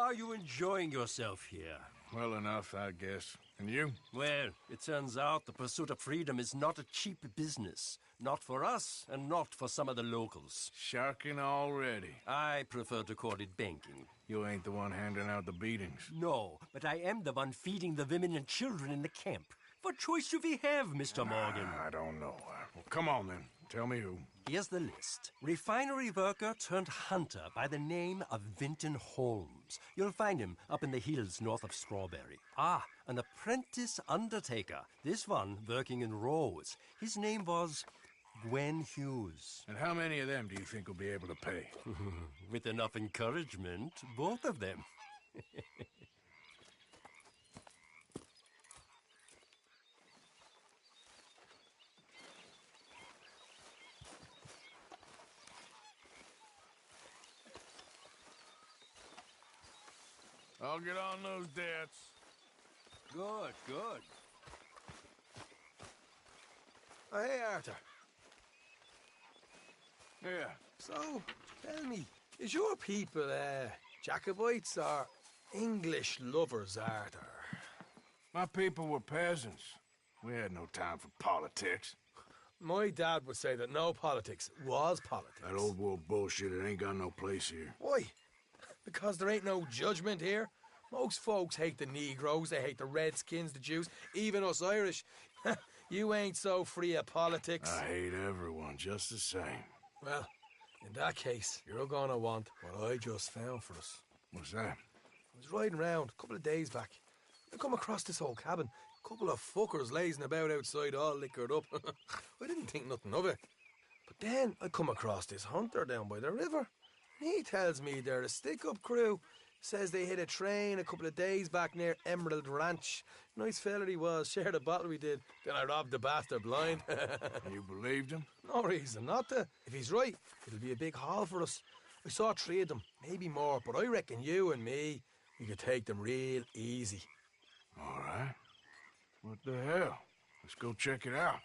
are you enjoying yourself here? Well enough, I guess. And you? Well, it turns out the pursuit of freedom is not a cheap business. Not for us, and not for some of the locals. Sharking already. I prefer to call it banking. You ain't the one handing out the beatings. No, but I am the one feeding the women and children in the camp. What choice do we have, Mr. Morgan? I don't know. Well, come on then. Tell me who. Here's the list. Refinery worker turned hunter by the name of Vinton Holmes. You'll find him up in the hills north of Strawberry. An apprentice undertaker. This one working in Rose. His name was Gwen Hughes. And how many of them do you think will be able to pay? With enough encouragement, both of them. I'll get on those debts. Good. Oh, hey, Arthur. Yeah. So, tell me, is your people, Jacobites or English lovers, Arthur? My people were peasants. We had no time for politics. My dad would say that no politics was politics. That old world bullshit, it ain't got no place here. Why? Because there ain't no judgment here. Most folks hate the Negroes, they hate the Redskins, the Jews, even us Irish. You ain't so free of politics. I hate everyone just the same. Well, in that case, you're gonna want what I just found for us. What's that? I was riding round a couple of days back. I come across this old cabin. A couple of fuckers lazing about outside all liquored up. I didn't think nothing of it. But then I come across this hunter down by the river. And he tells me they're a stick-up crew. Says they hit a train a couple of days back near Emerald Ranch. Nice fella he was, shared a bottle we did. Then I robbed the bastard blind. You believed him? No reason not to. If he's right, it'll be a big haul for us. I saw 3 of them, maybe more, but I reckon you and me, we could take them real easy. All right. What the hell? Let's go check it out.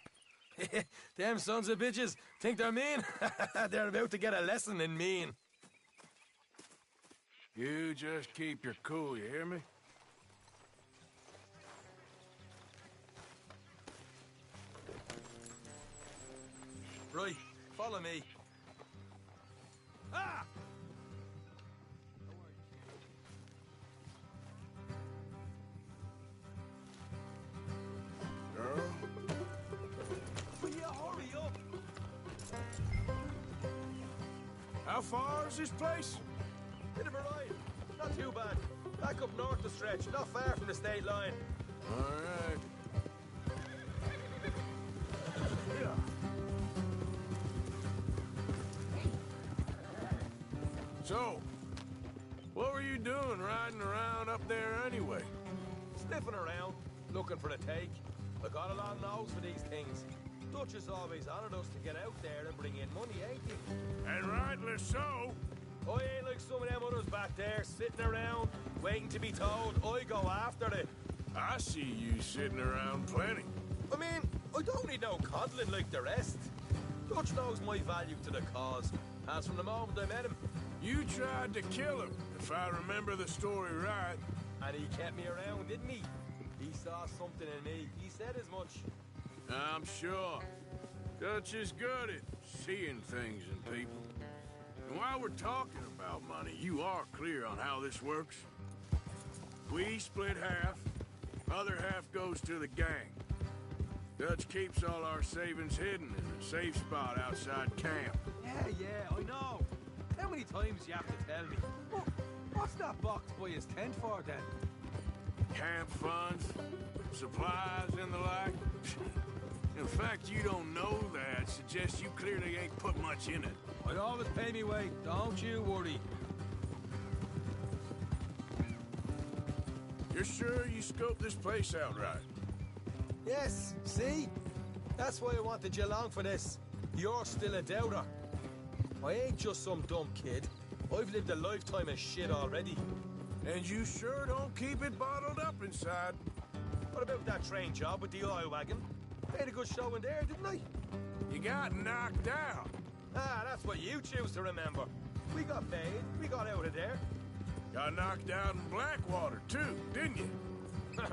Them sons of bitches think they're mean. They're about to get a lesson in mean. You just keep your cool, you hear me? Right, follow me. Ah! Girl? Will you hurry up? How far is this place? Bit of a ride. Not too bad. Back up north the stretch, not far from the state line. All right. Yeah. So, what were you doing riding around up there anyway? Sniffing around, looking for a take. I got a long nose for these things. Dutch has always honoured us to get out there and bring in money, ain't he? And rightly so. I ain't like some of them others back there, sitting around, waiting to be told. I go after it. I see you sitting around plenty. I mean, I don't need no coddling like the rest. Dutch knows my value to the cause, as from the moment I met him. You tried to kill him, if I remember the story right. And he kept me around, didn't he? He saw something in me. He said as much. I'm sure. Dutch is good at seeing things in people. And while we're talking about money, you are clear on how this works? We split half, other half goes to the gang. Dutch keeps all our savings hidden in a safe spot outside camp. Yeah, I know. How many times you have to tell me? What's that box by his tent for, then? Camp funds, supplies, and the like. In fact, you don't know that suggests you clearly ain't put much in it. I always pay me weight, don't you worry. You're sure you scoped this place out right? Yes, see? That's why I wanted you along for this. You're still a doubter. I ain't just some dumb kid. I've lived a lifetime of shit already. And you sure don't keep it bottled up inside. What about that train job with the oil wagon? Made a good show in there, didn't I? You got knocked out. Ah, that's what you choose to remember. We got paid. We got out of there. Got knocked out in Blackwater, too, didn't you? Now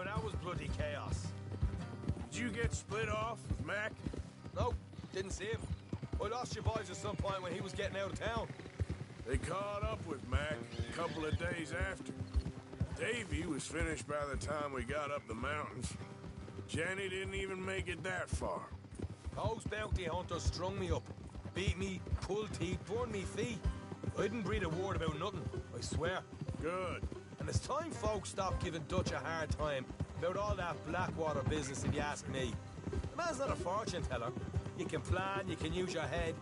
that was bloody chaos. Did you get split off with Mac? No, didn't see him. I lost your boys at some point when he was getting out of town. They caught up with Mac a couple of days after. Davy was finished by the time we got up the mountains. Jenny didn't even make it that far. Those bounty hunters strung me up. Beat me, pulled teeth, burned me feet. I didn't breathe a word about nothing, I swear. Good. And it's time folks stopped giving Dutch a hard time about all that Blackwater business, if you ask me. The man's not a fortune teller. You can plan, you can use your head.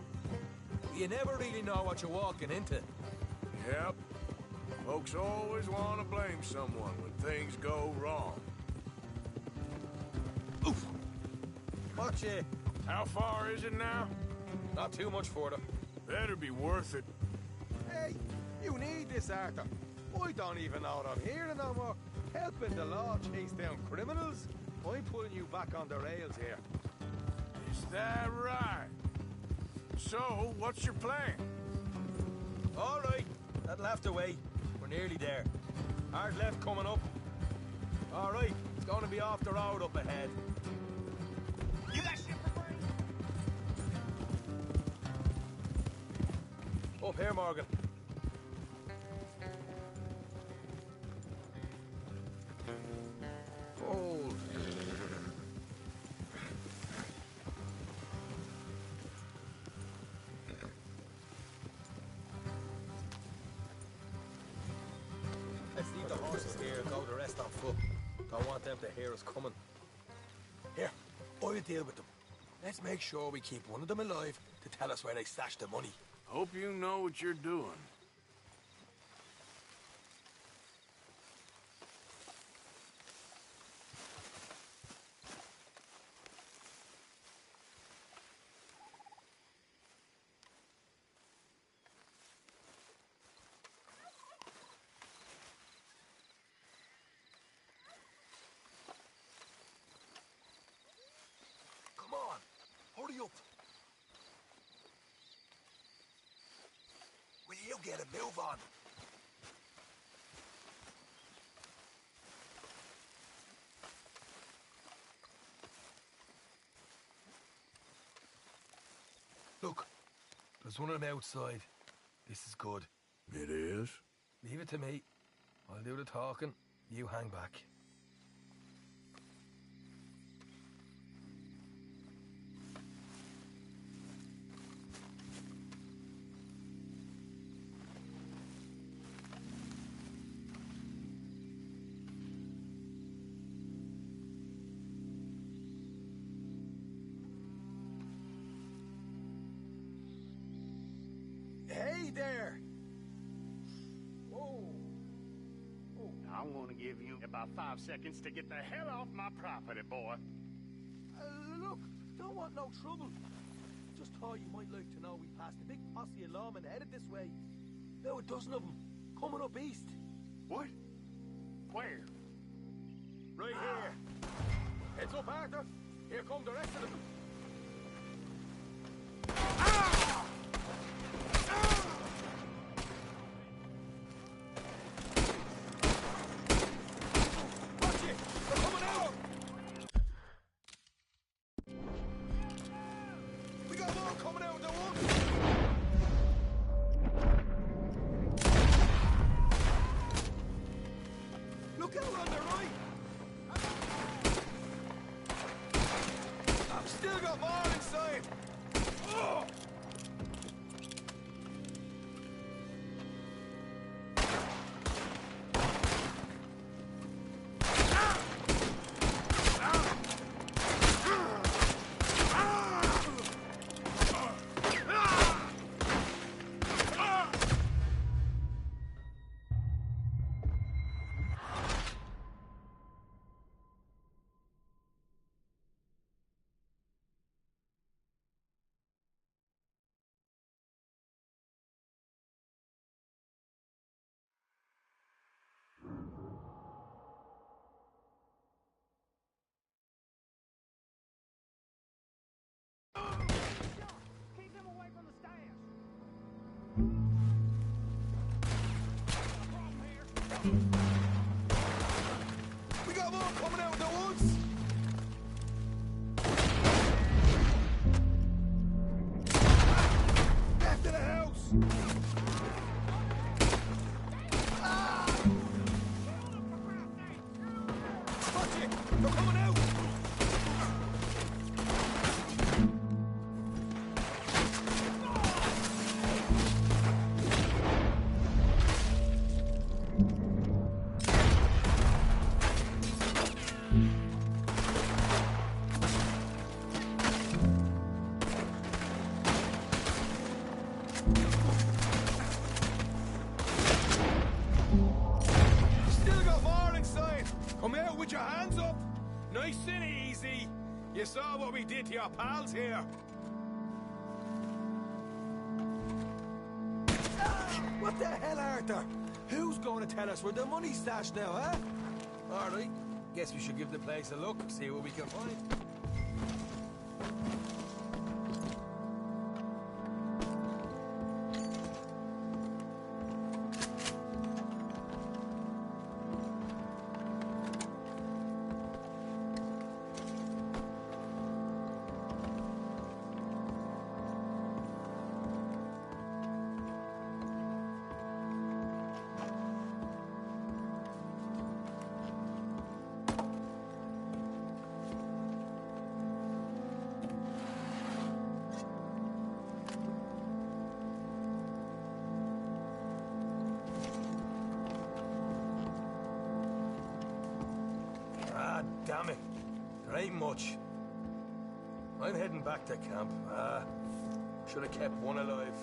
But you never really know what you're walking into. Yep. Folks always want to blame someone when things go wrong. Oof! Watch it. How far is it now? Not too much further. Better be worth it. Hey, you need this, Arthur. I don't even know what I'm hearing no more. Helping the law chase down criminals? I'm putting you back on the rails here. Is that right? So, what's your plan? All right, that'll have to wait. We're nearly there. Hard left coming up. All right, it's going to be off the road up ahead. You got shit for free? Up here, Morgan. Hold. Let's leave the horses here and go the rest on foot. Don't want them to hear us coming. Here, I'll deal with them. Let's make sure we keep one of them alive to tell us where they stashed the money. Hope you know what you're doing. Come on, hurry up. Will you get a move on? Look, there's one of them outside. This is good. It is? Leave it to me. I'll do the talking. You hang back. Hey there! Whoa! I'm gonna give you about 5 seconds to get the hell off my property, boy. Look, don't want no trouble. Just thought you might like to know we passed a big posse of lawmen headed this way. About a dozen of them, coming up east. What? Where? Right here. Heads up, Arthur. Here come the rest of them. Watch it! They're coming out! We got more coming out at once! Look out on the right! I've still got more inside! Oh! We got more coming out of the woods! Back to the house! Watch it! They're coming out! Still got more inside! Come out with your hands up! Nice and easy! You saw what we did to your pals here! What the hell, Arthur? Who's going to tell us where the money's stashed now, huh? Alright, guess we should give the place a look, see what we can find. Damn it. There ain't much. I'm heading back to camp. Should have kept one alive.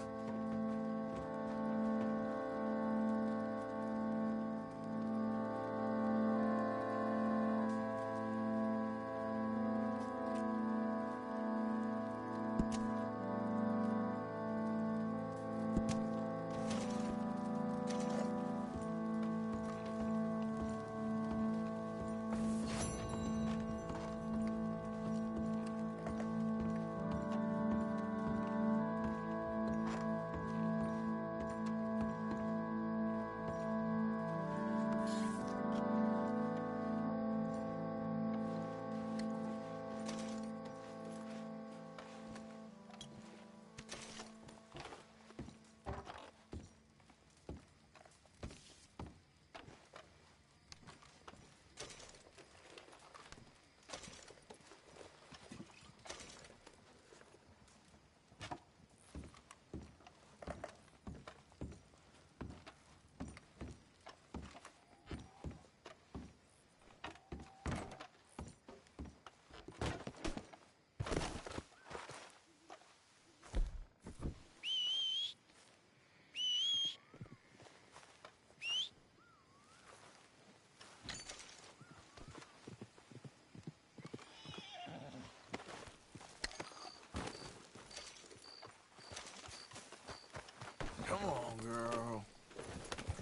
Come on, girl.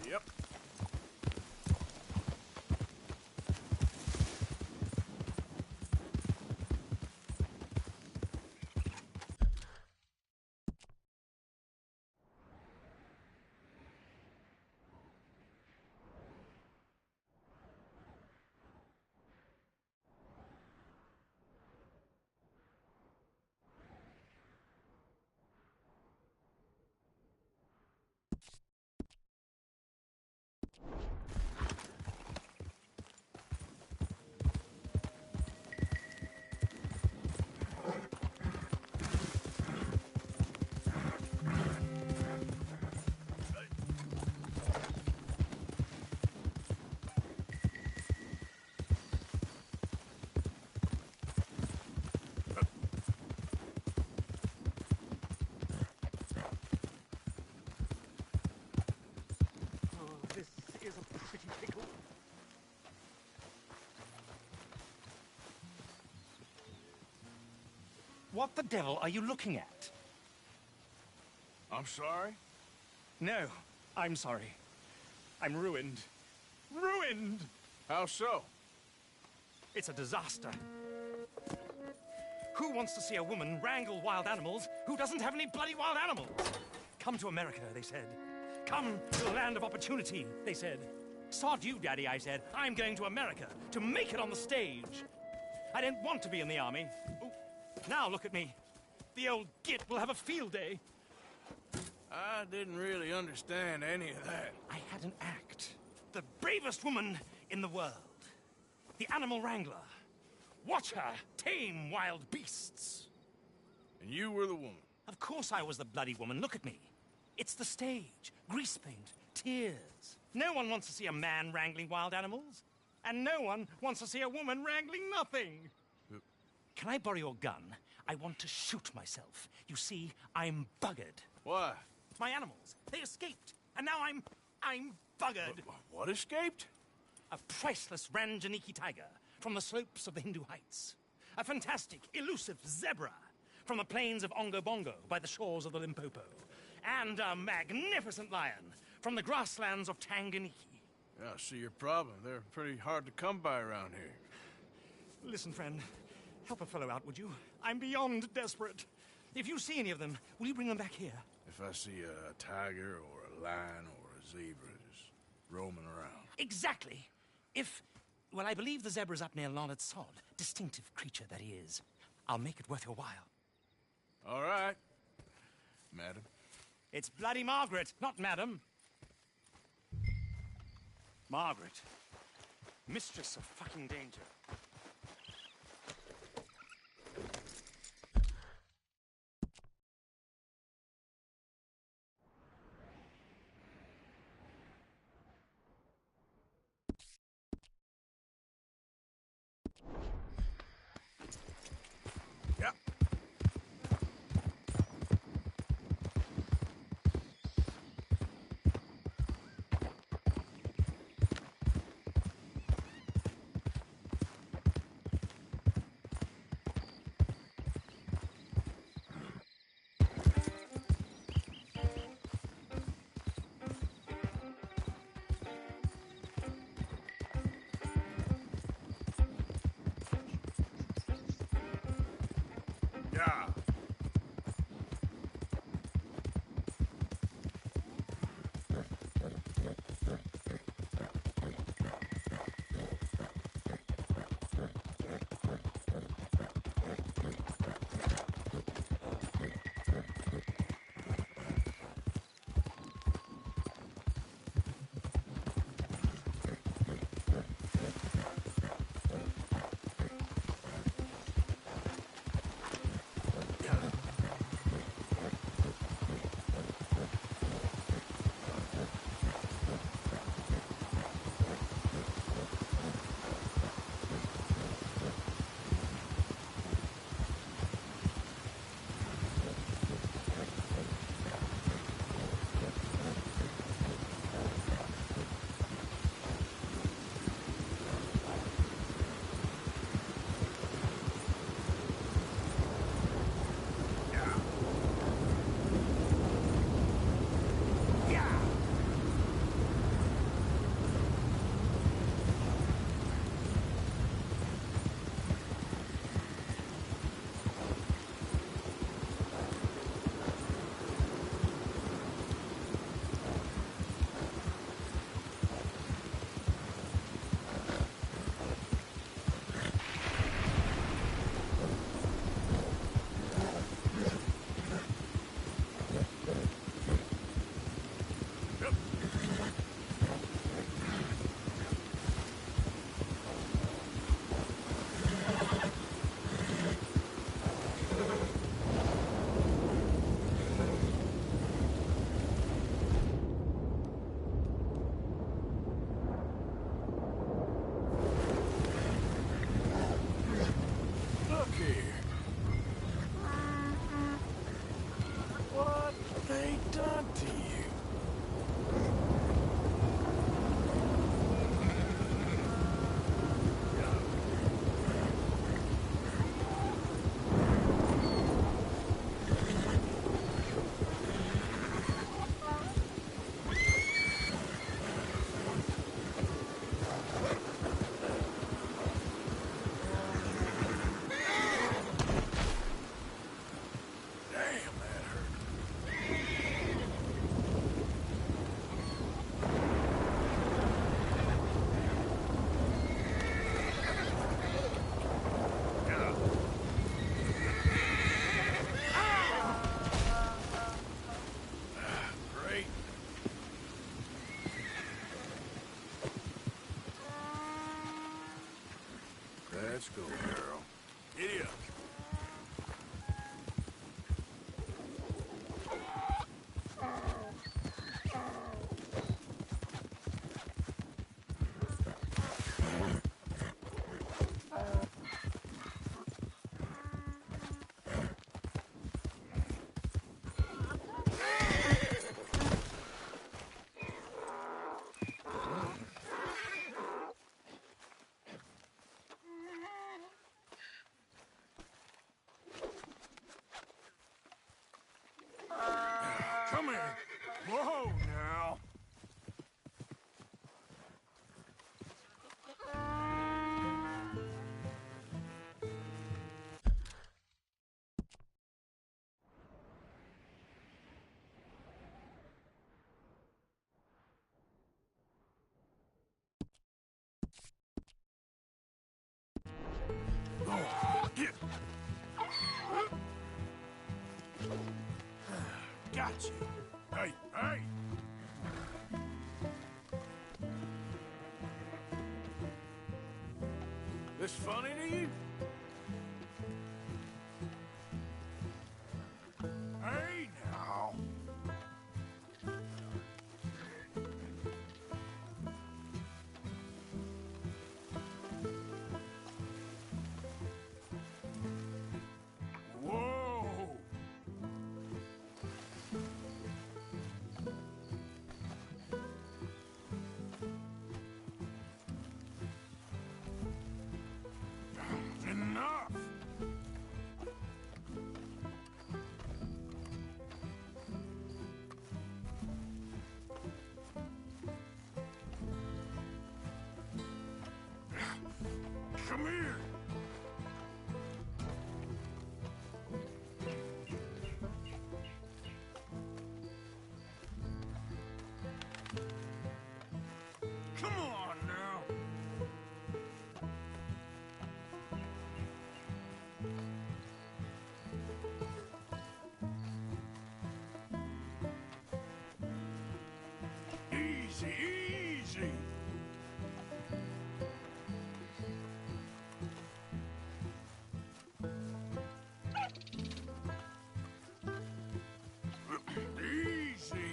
Yep. This is a pretty pickle. What the devil are you looking at? I'm sorry? No, I'm sorry. I'm ruined. Ruined! How so? It's a disaster. Who wants to see a woman wrangle wild animals who doesn't have any bloody wild animals? Come to America, they said. Come to the land of opportunity, they said. Sod you, Daddy, I said. I'm going to America to make it on the stage. I don't want to be in the army. Ooh, now look at me. The old git will have a field day. I didn't really understand any of that. I had an act. The bravest woman in the world. The animal wrangler. Watch her tame wild beasts. And you were the woman. Of course I was the bloody woman. Look at me. It's the stage. Grease paint. Tears. No one wants to see a man wrangling wild animals. And no one wants to see a woman wrangling nothing. Can I borrow your gun? I want to shoot myself. You see, I'm buggered. Why? My animals, they escaped. And now I'm buggered. What escaped? A priceless Ranjaniki tiger from the slopes of the Hindu Heights. A fantastic, elusive zebra from the plains of Ongo Bongo by the shores of the Limpopo. And a magnificent lion from the grasslands of Tanganyika. Yeah, I see your problem. They're pretty hard to come by around here. Listen, friend, help a fellow out, would you? I'm beyond desperate. If you see any of them, will you bring them back here? If I see a tiger or a lion or a zebra just roaming around. Exactly. Well, I believe the zebra's up near Larned Sod. Distinctive creature that he is. I'll make it worth your while. All right, madam. It's bloody Margaret, not madam. Margaret. Mistress of fucking danger. Yeah. Let's go, girl. Giddy up. Come here. Whoa, now. Oh, get. Got you. Hey, hey! This funny to you? Hey, now. Whoa! Enough! Come here! Come on now! Easy, easy! Easy!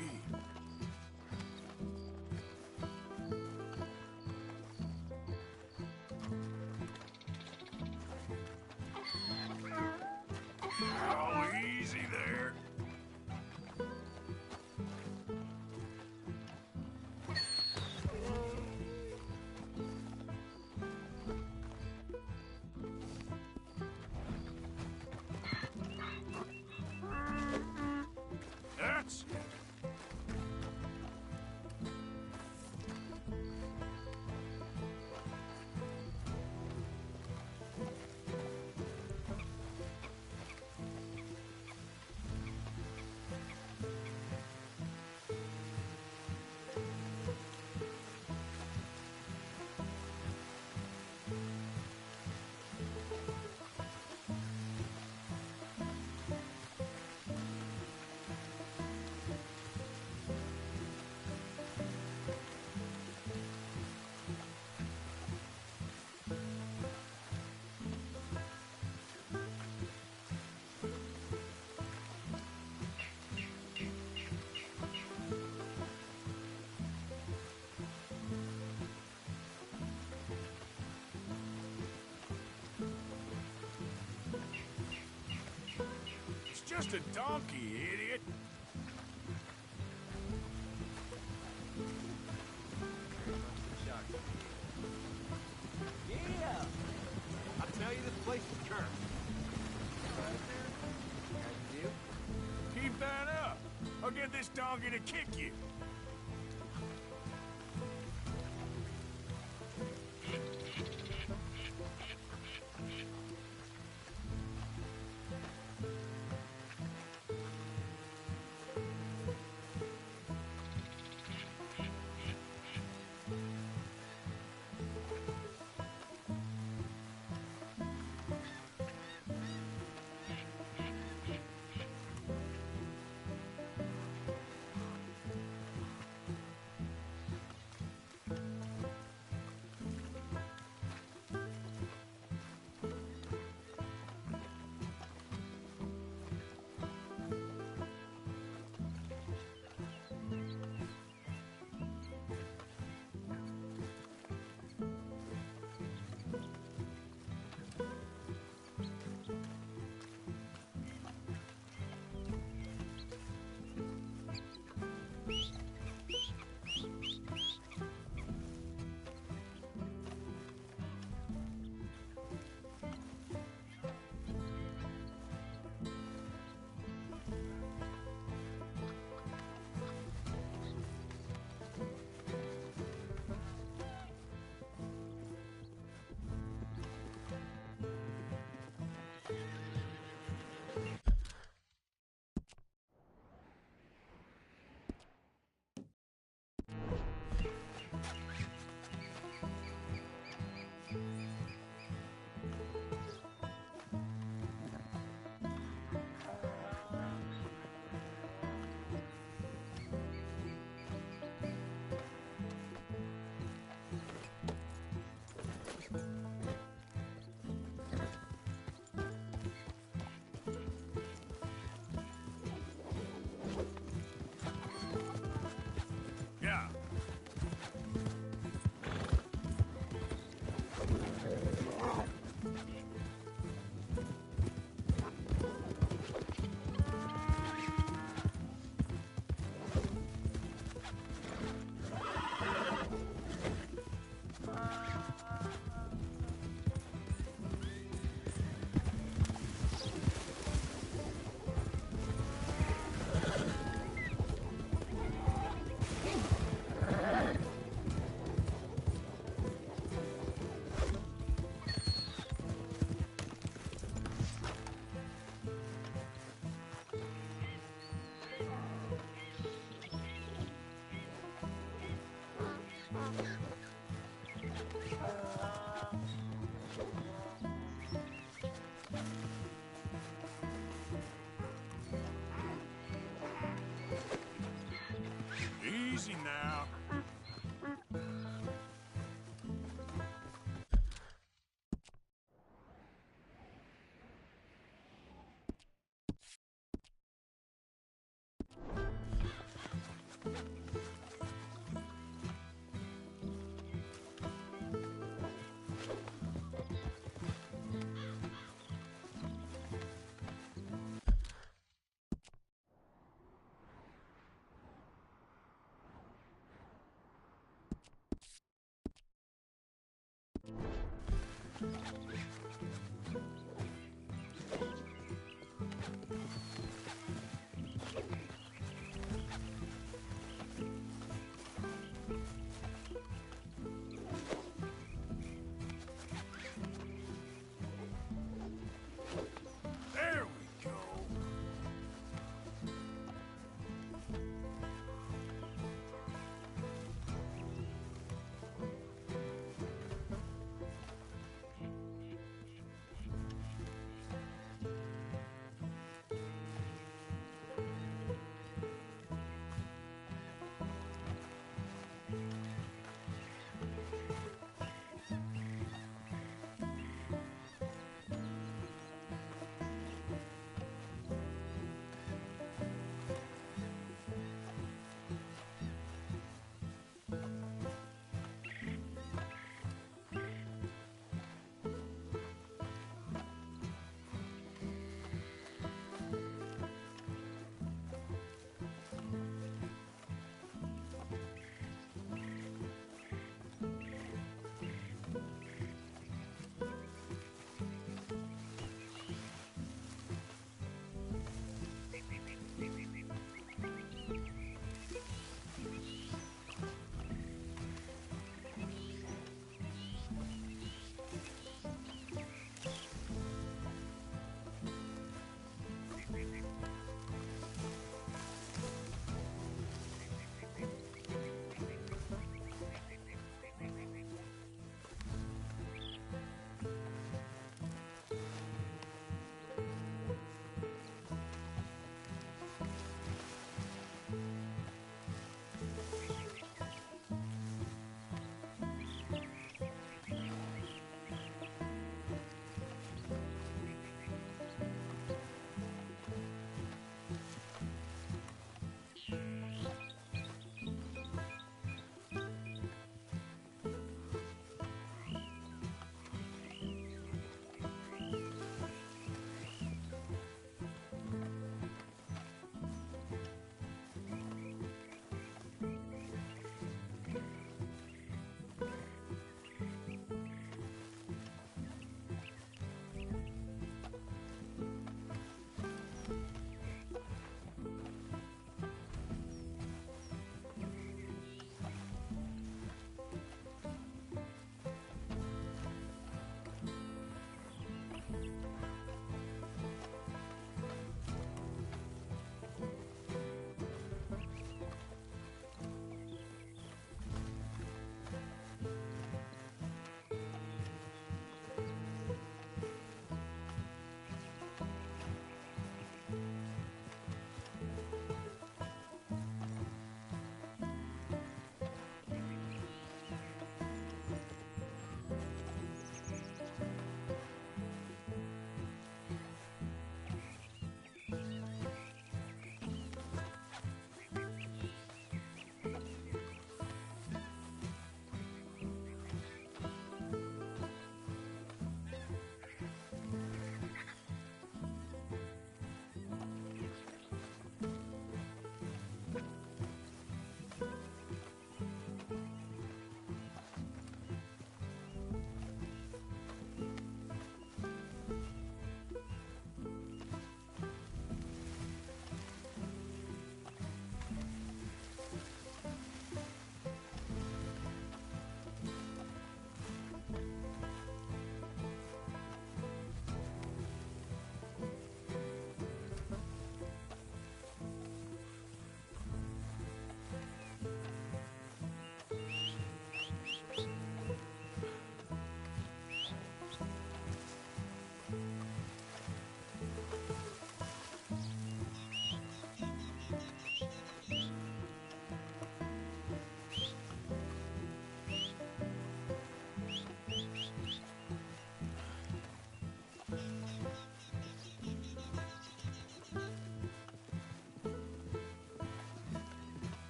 Oh, easy there! That's it. It's just a donkey, idiot. Yeah! I tell you, this place is cursed. Keep that up. I'll get this donkey to kick you.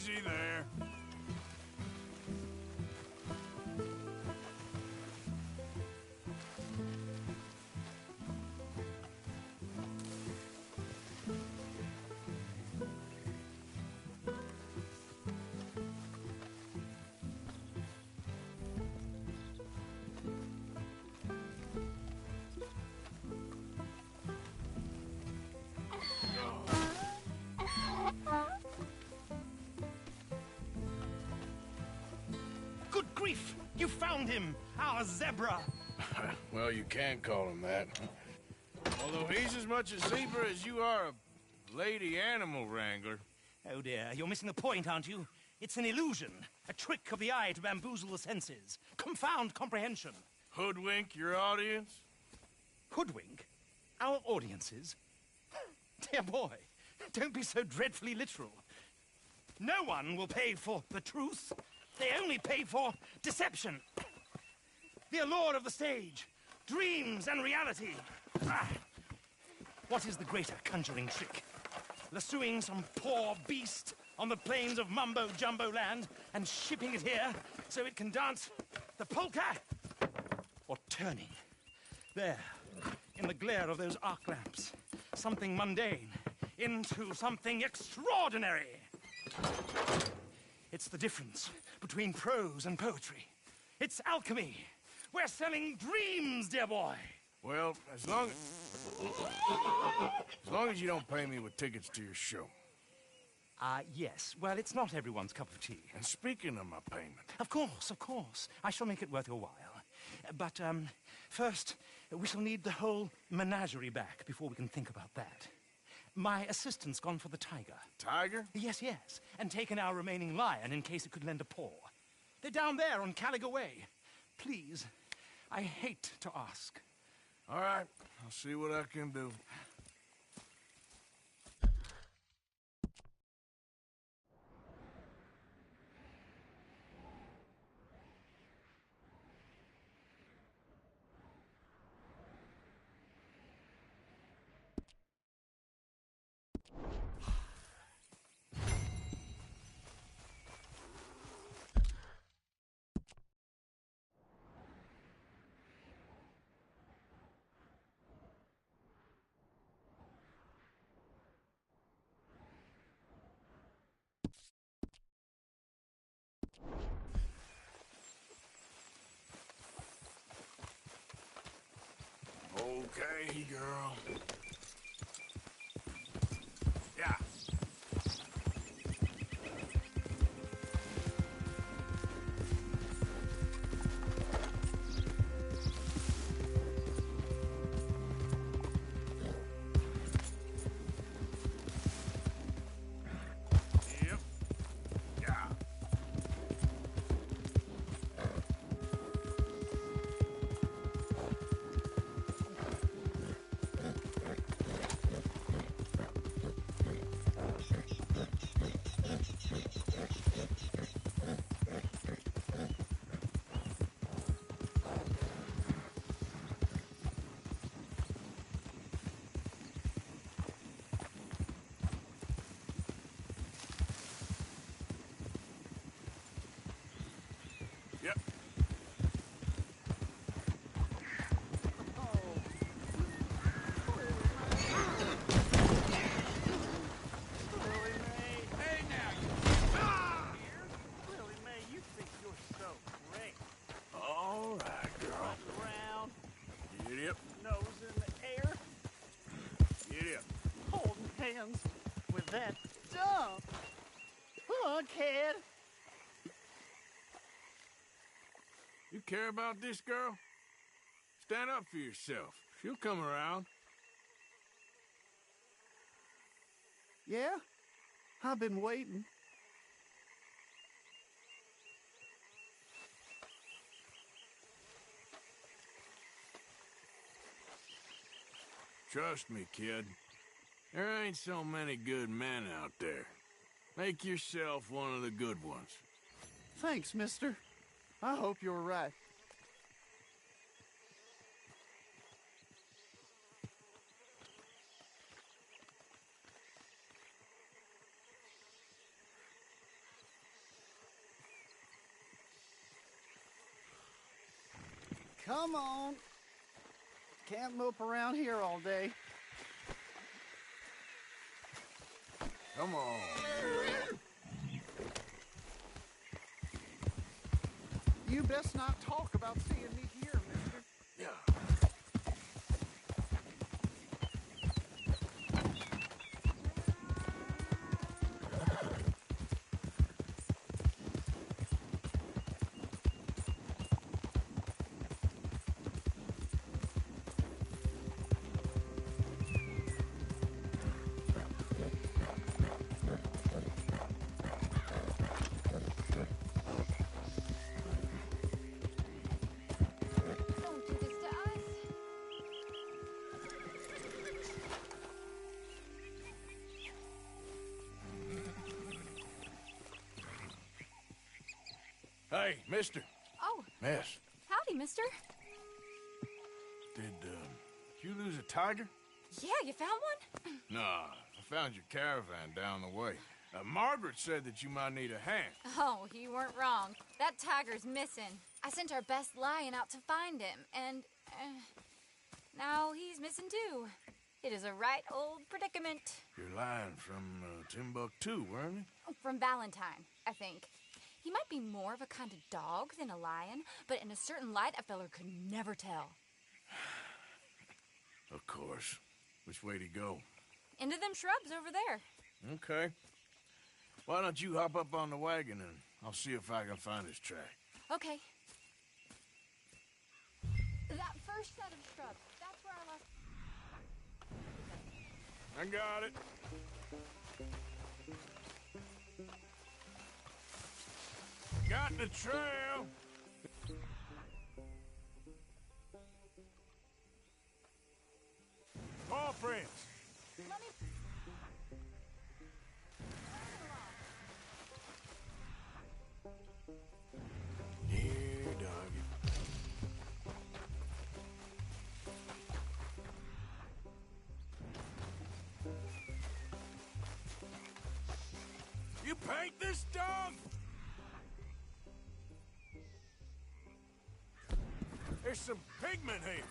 Easy there. Good grief! You found him! Our zebra! Well, you can call him that. Although he's as much a zebra as you are a lady animal wrangler. Oh dear, you're missing the point, aren't you? It's an illusion. A trick of the eye to bamboozle the senses. Confound comprehension. Hoodwink your audience? Hoodwink? Our audiences? Dear boy, don't be so dreadfully literal. No one will pay for the truth. They only pay for deception. The allure of the stage, dreams and reality. Ah. What is the greater conjuring trick? Lassoing some poor beast on the plains of mumbo-jumbo land and shipping it here so it can dance the polka? Or turning, there, in the glare of those arc lamps, something mundane into something extraordinary? It's the difference between prose and poetry. It's alchemy. We're selling dreams, dear boy. Well, as long as you don't pay me with tickets to your show. Yes. Well, it's not everyone's cup of tea. And speaking of my payment... Of course. I shall make it worth your while. But, first, we shall need the whole menagerie back before we can think about that. My assistant's gone for the tiger. Tiger? Yes. And taken our remaining lion in case it could lend a paw. They're down there on Caliga Way. Please, I hate to ask. All right, I'll see what I can do. Okay, girl. Yeah. Yep. Yeah. Yep. Hey, now, Lily Mae, you think you're so great. All right, girl. Around, Get up. nose in the air, Get up. holding hands with that dumb fuckhead. You care about this girl? Stand up for yourself. She'll come around. Yeah, I've been waiting. Trust me, kid. There ain't so many good men out there. Make yourself one of the good ones. Thanks, mister. I hope you're right. Come on. Can't mope around here all day. Come on. You best not talk about seeing me here, mister. Yeah. Don't do this to us. Hey, mister. Oh, Miss, howdy, mister. did you lose a tiger? Yeah, you found one? Nah, I found your caravan down the way. Margaret said that you might need a hand. Oh, you weren't wrong. That tiger's missing. I sent our best lion out to find him, and now he's missing too. It is a right old predicament. You're lying from Timbuktu, weren't you? From Valentine, I think. He might be more of a kind of dog than a lion, but in a certain light, a feller could never tell. Of course. Which way to go? Into them shrubs over there. Okay. Why don't you hop up on the wagon and I'll see if I can find his track. Okay. That first set of shrubs, that's where I lost... I got it. Got the trail. Paw prints. Let me... Here, doggy. You paint this dog? There's some pigment here.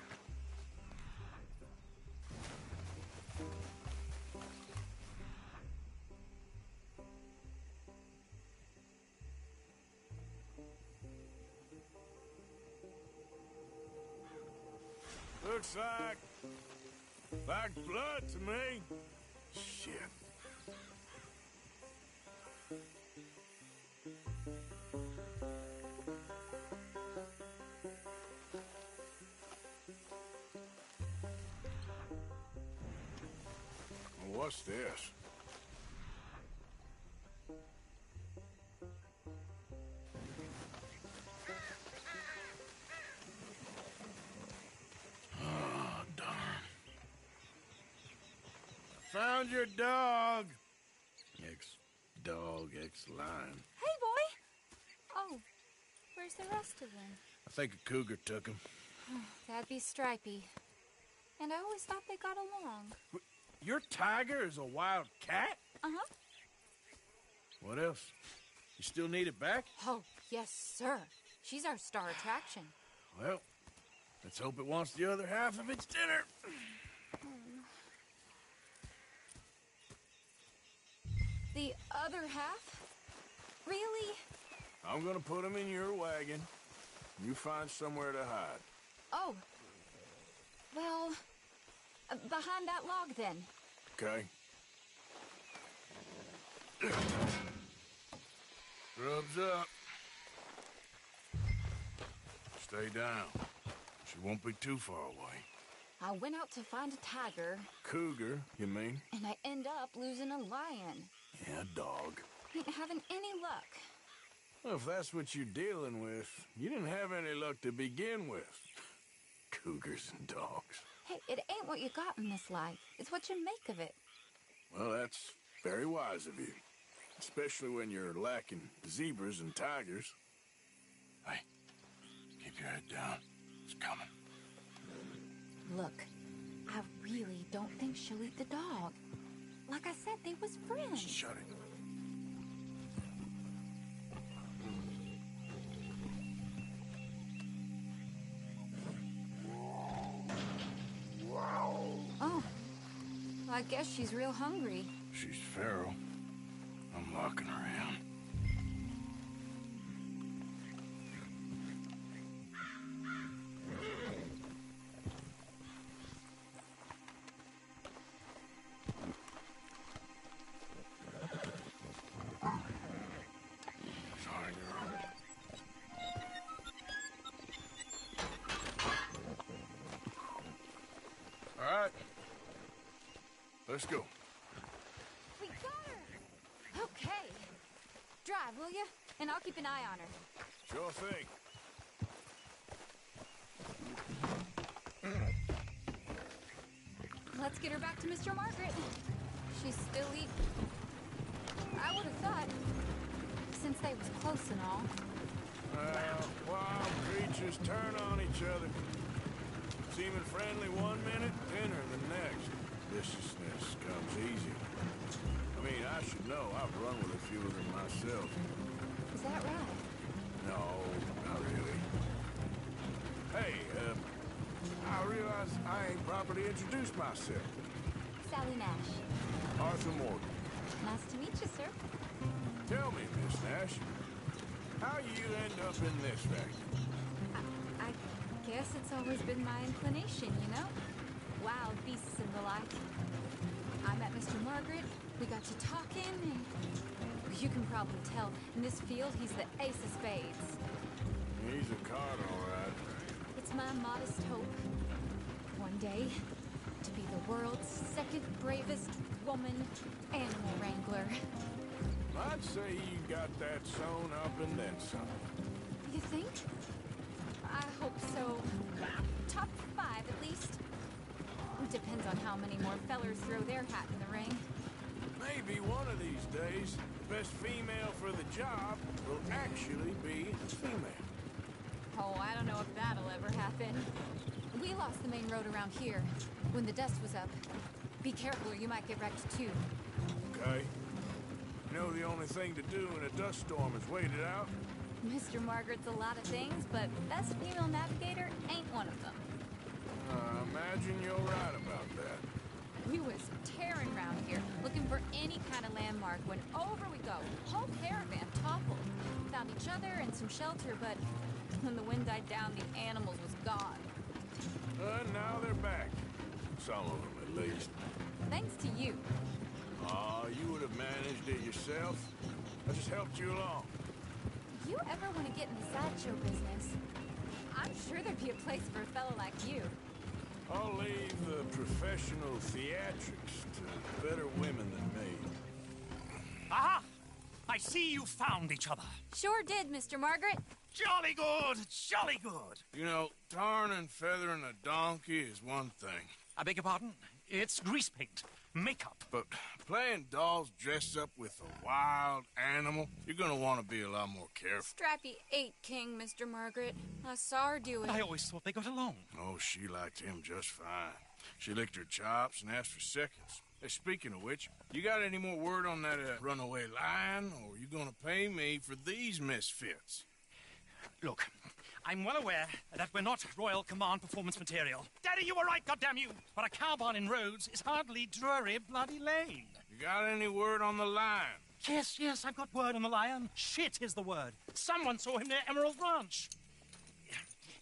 Looks like blood to me. Shit. What's this? Oh, darn. Found your dog. Ex-dog, ex-lion. Hey, boy! Oh, where's the rest of them? I think a cougar took him. That'd be Stripey. And I always thought they got along. Your tiger is a wild cat? Uh-huh. What else? You still need it back? Oh, yes, sir. She's our star attraction. Well, let's hope it wants the other half of its dinner. The other half? Really? I'm gonna put him in your wagon. You find somewhere to hide. Oh. Well, behind that log, then. Okay. Rubs up. Stay down. She won't be too far away. I went out to find a tiger, Cougar, you mean? and I end up losing a lion. Yeah, dog. Ain't having any luck. Well, if that's what you're dealing with, you didn't have any luck to begin with. Cougars and dogs. Hey, it ain't what you got in this life. It's what you make of it. Well, that's very wise of you. Especially when you're lacking zebras and tigers. Hey, keep your head down. It's coming. Look, I really don't think she'll eat the dog. Like I said, they was friends. Shut it. I guess she's real hungry. She's feral. I'm locking her in. Sorry, girl. All right. Let's go. We got her! Okay. Drive, will you? And I'll keep an eye on her. Sure thing. Let's get her back to Mr. Margaret. She's still eating. I would have thought, since they was close and all. Wild creatures turn on each other. Seeming friendly one minute, tender the next. Viciousness comes easy. I mean, I should know. I've run with a few of them myself. Is that right? No, not really. Hey, I realize I ain't properly introduced myself. Sally Nash. Arthur Morgan. Nice to meet you, sir. Tell me, Miss Nash, how you end up in this factory? I guess it's always been my inclination, you know? Wild beasts and the like. I met Mr. Margaret, we got to talking, and you can probably tell, in this field, he's the ace of spades. He's a card, all right. It's my modest hope, one day, to be the world's second bravest woman animal wrangler. I'd say you got that sewn up and then some. You think? I hope so. Top 5, at least. Depends on how many more fellers throw their hat in the ring. Maybe one of these days, the best female for the job will actually be a female. Oh, I don't know if that'll ever happen. We lost the main road around here when the dust was up. Be careful or you might get wrecked too. Okay. You know the only thing to do in a dust storm is wait it out? Mr. Margaret's a lot of things, but best female navigator ain't one of them. I imagine you're right about that. We was tearing around here, looking for any kind of landmark when over we go. Whole caravan toppled. Found each other and some shelter, but when the wind died down, the animals was gone. Now they're back. Some of them, at least. Thanks to you. You would have managed it yourself. I just helped you along. If you ever want to get in the sideshow business, I'm sure there'd be a place for a fellow like you. I'll leave the professional theatrics to better women than me. Aha! I see you found each other. Sure did, Mr. Margaret. Jolly good, jolly good. You know, tarring and feathering a donkey is one thing. I beg your pardon? It's grease paint, makeup. But playing dolls dressed up with a wild animal, you're gonna want to be a lot more careful. Strappy ate King, Mr. Margaret. I saw her do it. I always thought they got along. Oh, she liked him just fine. She licked her chops and asked for seconds. Hey, speaking of which, you got any more word on that runaway lion, or are you gonna pay me for these misfits? Look, I'm well aware that we're not Royal Command performance material. Daddy, you were right, goddamn you! But a cow barn in Rhodes is hardly Drury Bloody Lane. You got any word on the lion? Yes, I've got word on the lion. Shit is the word. Someone saw him near Emerald Ranch.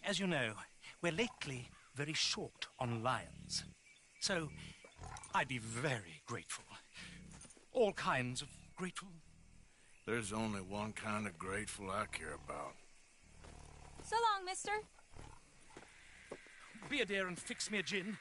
As you know, we're lately very short on lions. So, I'd be very grateful. All kinds of grateful. There's only one kind of grateful I care about. So long, mister. Be a dear and fix me a gin.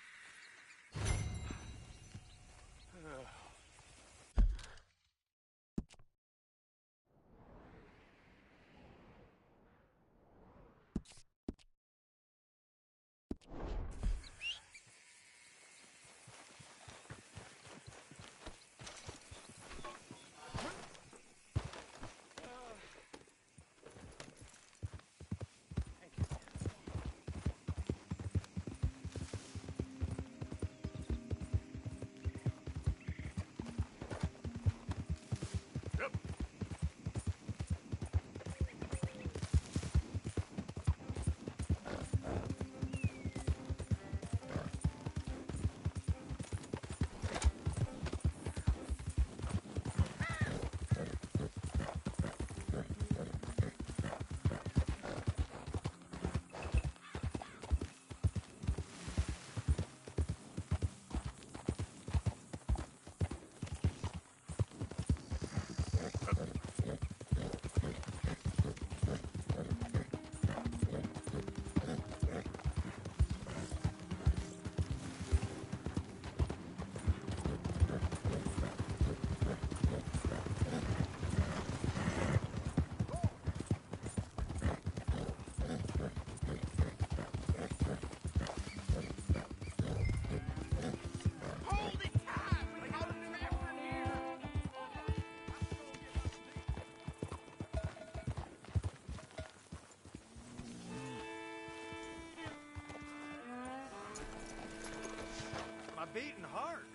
beating heart.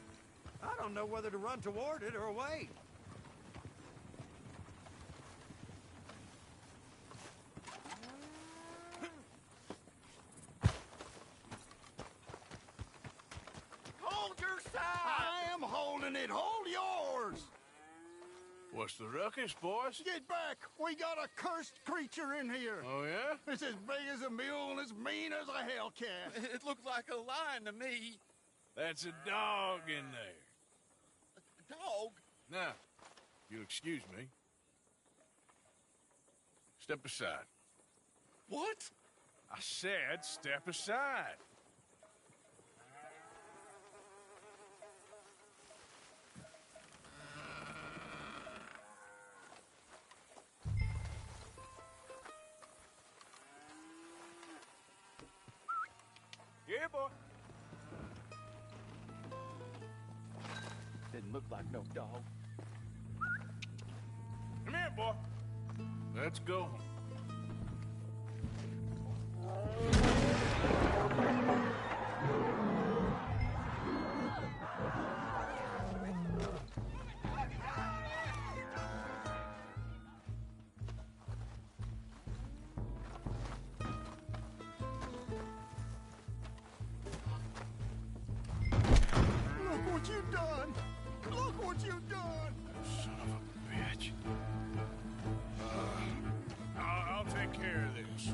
I don't know whether to run toward it or wait. Hold your side! I am holding it. Hold yours! What's the ruckus, boys? Get back! We got a cursed creature in here. Oh, yeah? It's as big as a mule and as mean as a hellcat. It looked like a lion to me. That's a dog in there. A dog? Now, you'll excuse me. Step aside. What? I said step aside. Yeah, boy. Didn't look like no dog. Come here, boy. Let's go. Look what you've done! Look what you've done! Son of a bitch. I'll take care of this.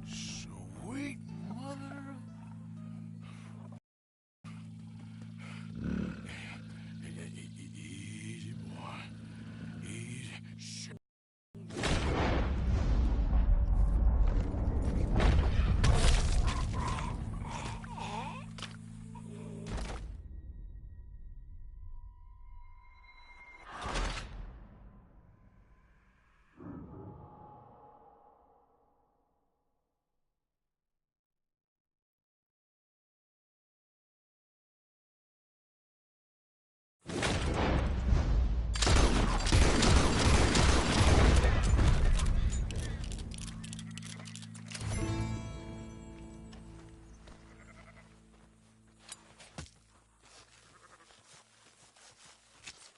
Sweet mother easy, boy. Easy.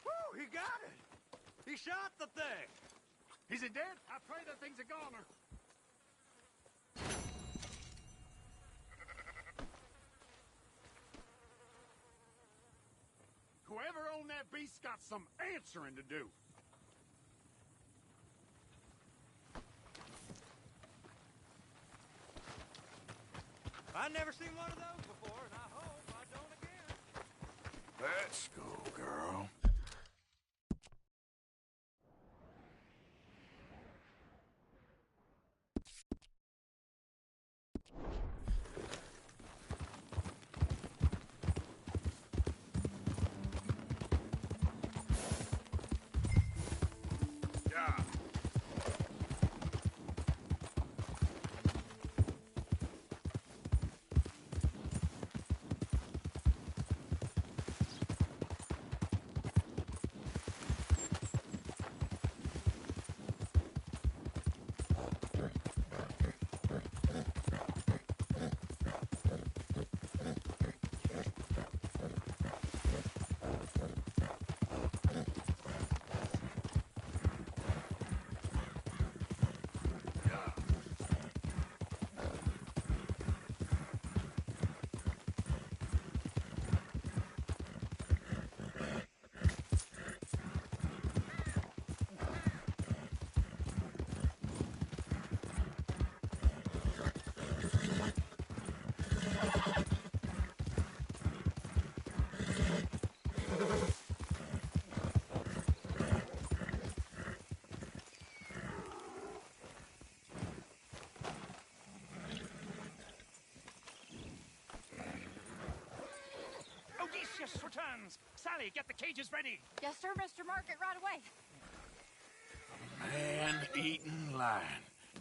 Woo, he got it! He shot the thing! Is it dead? I pray that thing's a goner. Whoever owned that beast got some answering to do. I've never seen one of those before, and I hope I don't again. Let's go, girl. Yeah. Odysseus returns! Sally, get the cages ready! Yes, sir, Mr. Market, right away. Man-eating lion.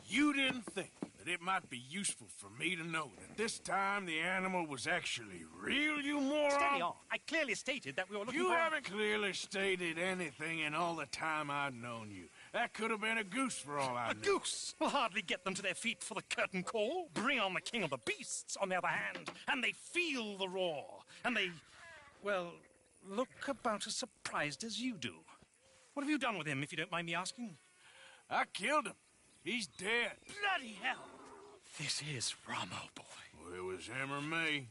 You didn't think that it might be useful for me to know that this time the animal was actually real, you moron? Steady on. I clearly stated that we were looking You for... haven't clearly stated anything in all the time I've known you. That could have been a goose for all I A know. goose will hardly get them to their feet for the curtain call. Bring on the king of the beasts, on the other hand, and they feel the roar. And they, well, look about as surprised as you do. What have you done with him, if you don't mind me asking? I killed him. He's dead. Bloody hell! This is Ramo, boy. Well, it was him or me.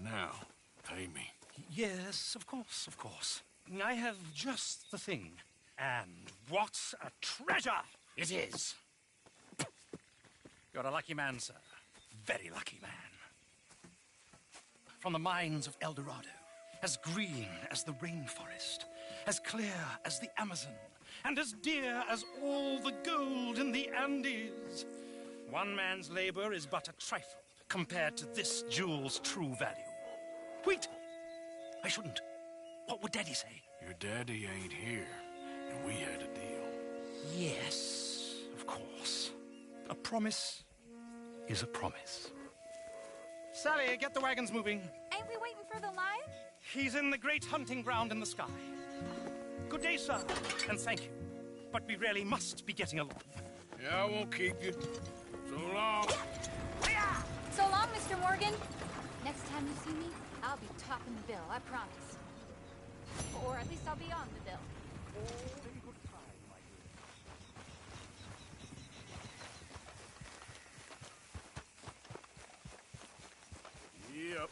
Now, pay me. Yes, of course, of course. I have just the thing. And what a treasure it is! You're a lucky man, sir. Very lucky man. From the mines of El Dorado, as green as the rainforest, as clear as the Amazon, and as dear as all the gold in the Andes. One man's labor is but a trifle compared to this jewel's true value. Wait! I shouldn't. What would Daddy say? Your daddy ain't here, and we had a deal. Yes, of course. A promise is a promise. Sally, get the wagons moving. Ain't we waiting for the lion? He's in the great hunting ground in the sky. Good day, sir, and thank you. But we really must be getting along. Yeah, I won't keep you. So long. So long, Mr. Morgan. Next time you see me, I'll be topping the bill, I promise. Or at least I'll be on the bill. Yep.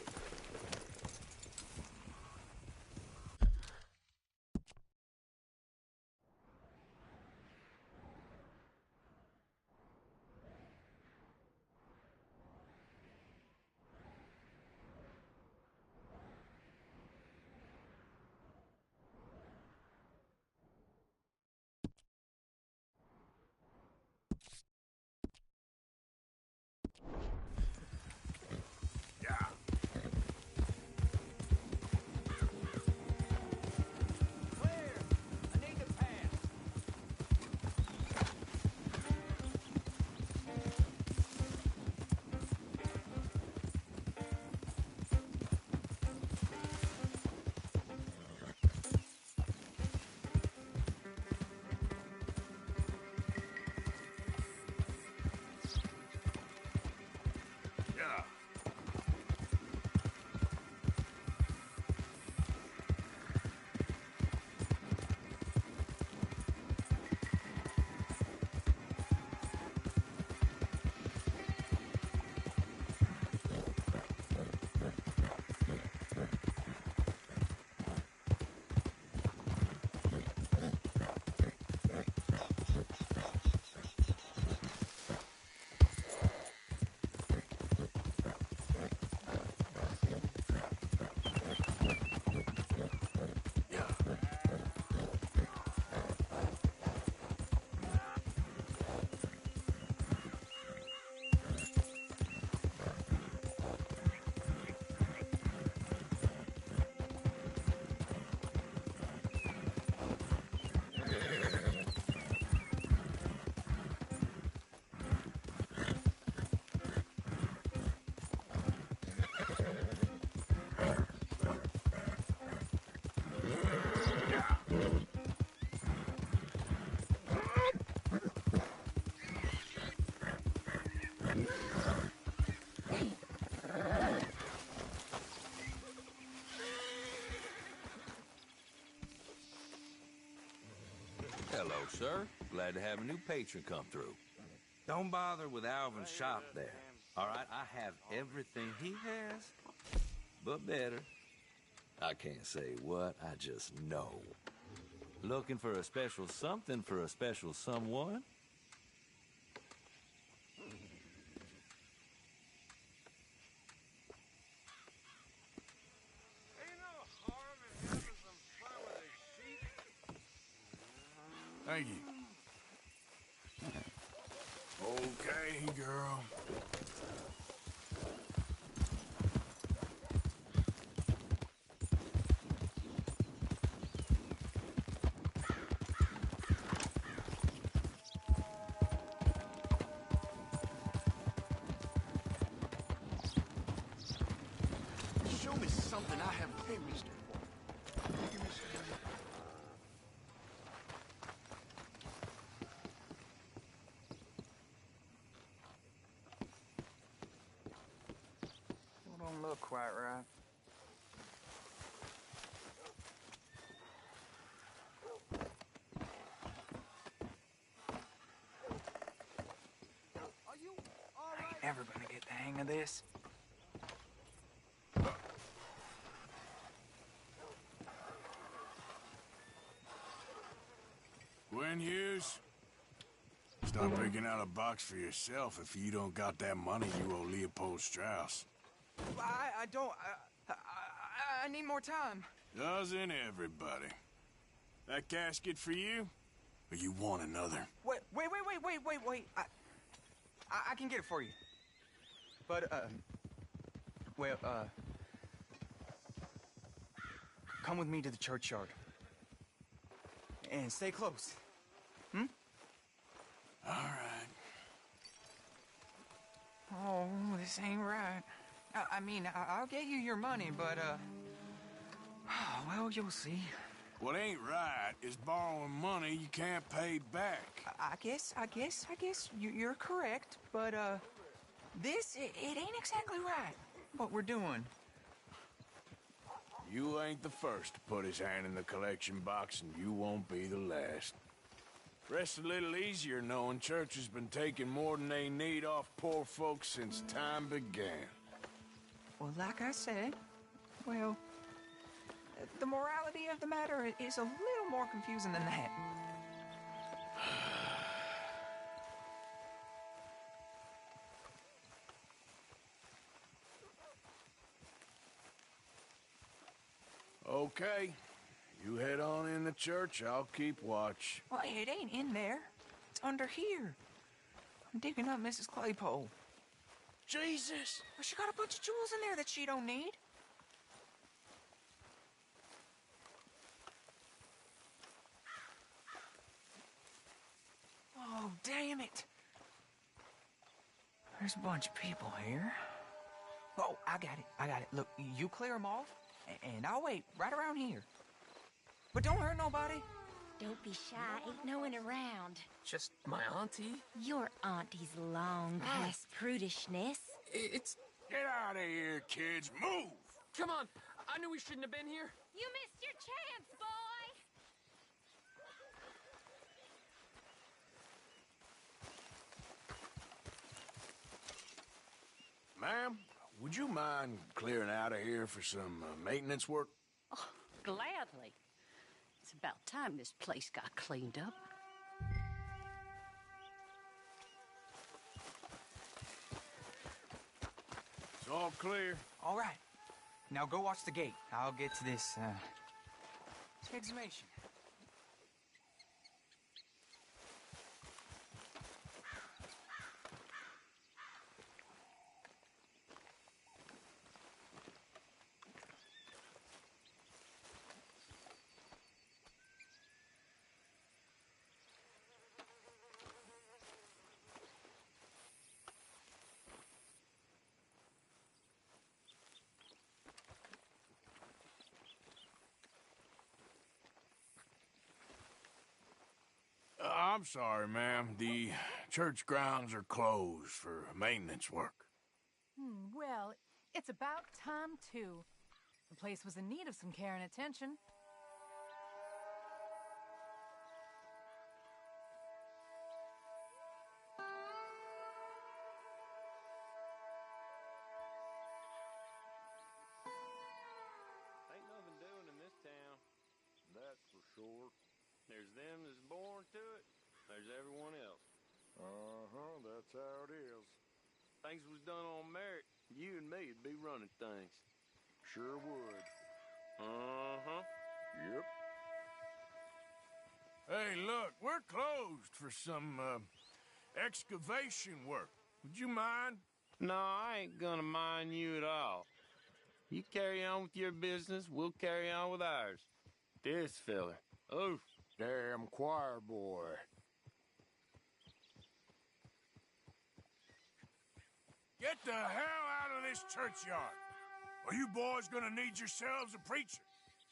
Hello, sir. Glad to have a new patron come through. Don't bother with Alvin's shop there. All right, I have everything he has, but better. I can't say what, I just know. Looking for a special something for a special someone? Thank you. Okay, girl. something I have... Hey, mister. Give me some. Don't look quite right. Are you all right? I ain't never gonna get the hang of this. Gwen Hughes? Start picking out a box for yourself if you don't got that money you owe Leopold Strauss. I don't... I need more time. Doesn't everybody? That casket for you? Or you want another? Wait. I can get it for you. But, come with me to the churchyard. And stay close. Hmm? All right. Oh, this ain't right. I mean, I'll get you your money, but, well, you'll see. What ain't right is borrowing money you can't pay back. I guess you're correct, but, it ain't exactly right, what we're doing. You ain't the first to put his hand in the collection box, and you won't be the last. Rests a little easier knowing church has been taking more than they need off poor folks since time began. Well, like I said, well, the morality of the matter is a little more confusing than that. Okay. You head on in the church, I'll keep watch. Well, it ain't in there. It's under here. I'm digging up Mrs. Claypole. Jesus! Well, she got a bunch of jewels in there that she don't need. Oh, damn it. There's a bunch of people here. Oh, I got it. Look, you clear them off, and I'll wait right around here. But don't hurt nobody. Don't be shy. Ain't no one around. Just my auntie? Your auntie's long past prudishness. It's... Get out of here, kids. Move! Come on. I knew we shouldn't have been here. You missed your chance, boy! Ma'am, would you mind clearing out of here for some maintenance work? Oh, gladly. It's about time this place got cleaned up. It's all clear. All right. Now go watch the gate. I'll get to this, exhumation. I'm sorry, ma'am. The church grounds are closed for maintenance work. Well, it's about time, too. The place was in need of some care and attention. Ain't nothing doing in this town, that's for sure. There's them that's born to it, there's everyone else. That's how it is. Things was done on merit, you and me would be running things. Sure would. Yep. Hey, look, we're closed for some, excavation work. Would you mind? No, I ain't gonna mind you at all. You carry on with your business, we'll carry on with ours. This fella, oh, damn choir boy. Get the hell out of this churchyard, Are you boys gonna need yourselves a preacher?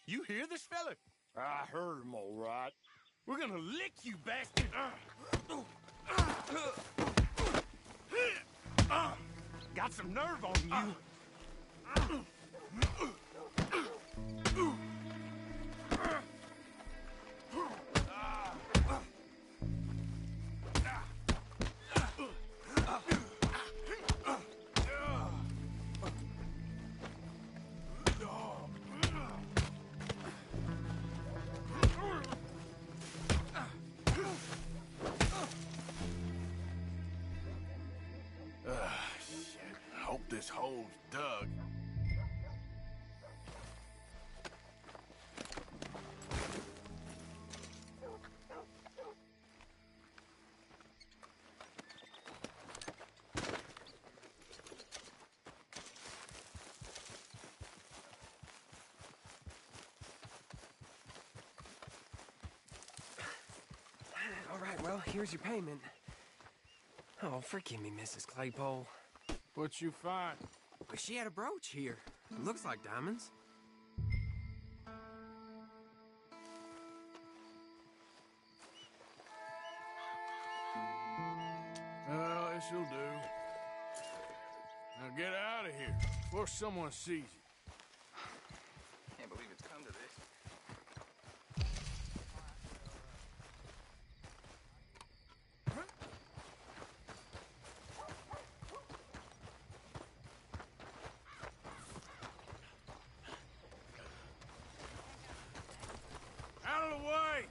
You hear this fella? I heard him all right. We're gonna lick you, bastard! Got some nerve on you. Shit. Hope this hole's dug. All right, well, here's your payment. Oh, forgive me, Mrs. Claypole. What you find? Well, she had a brooch here. Looks like diamonds. Well, this'll do. Now get out of here before someone sees you. Can't believe it's come to this. Out of the way!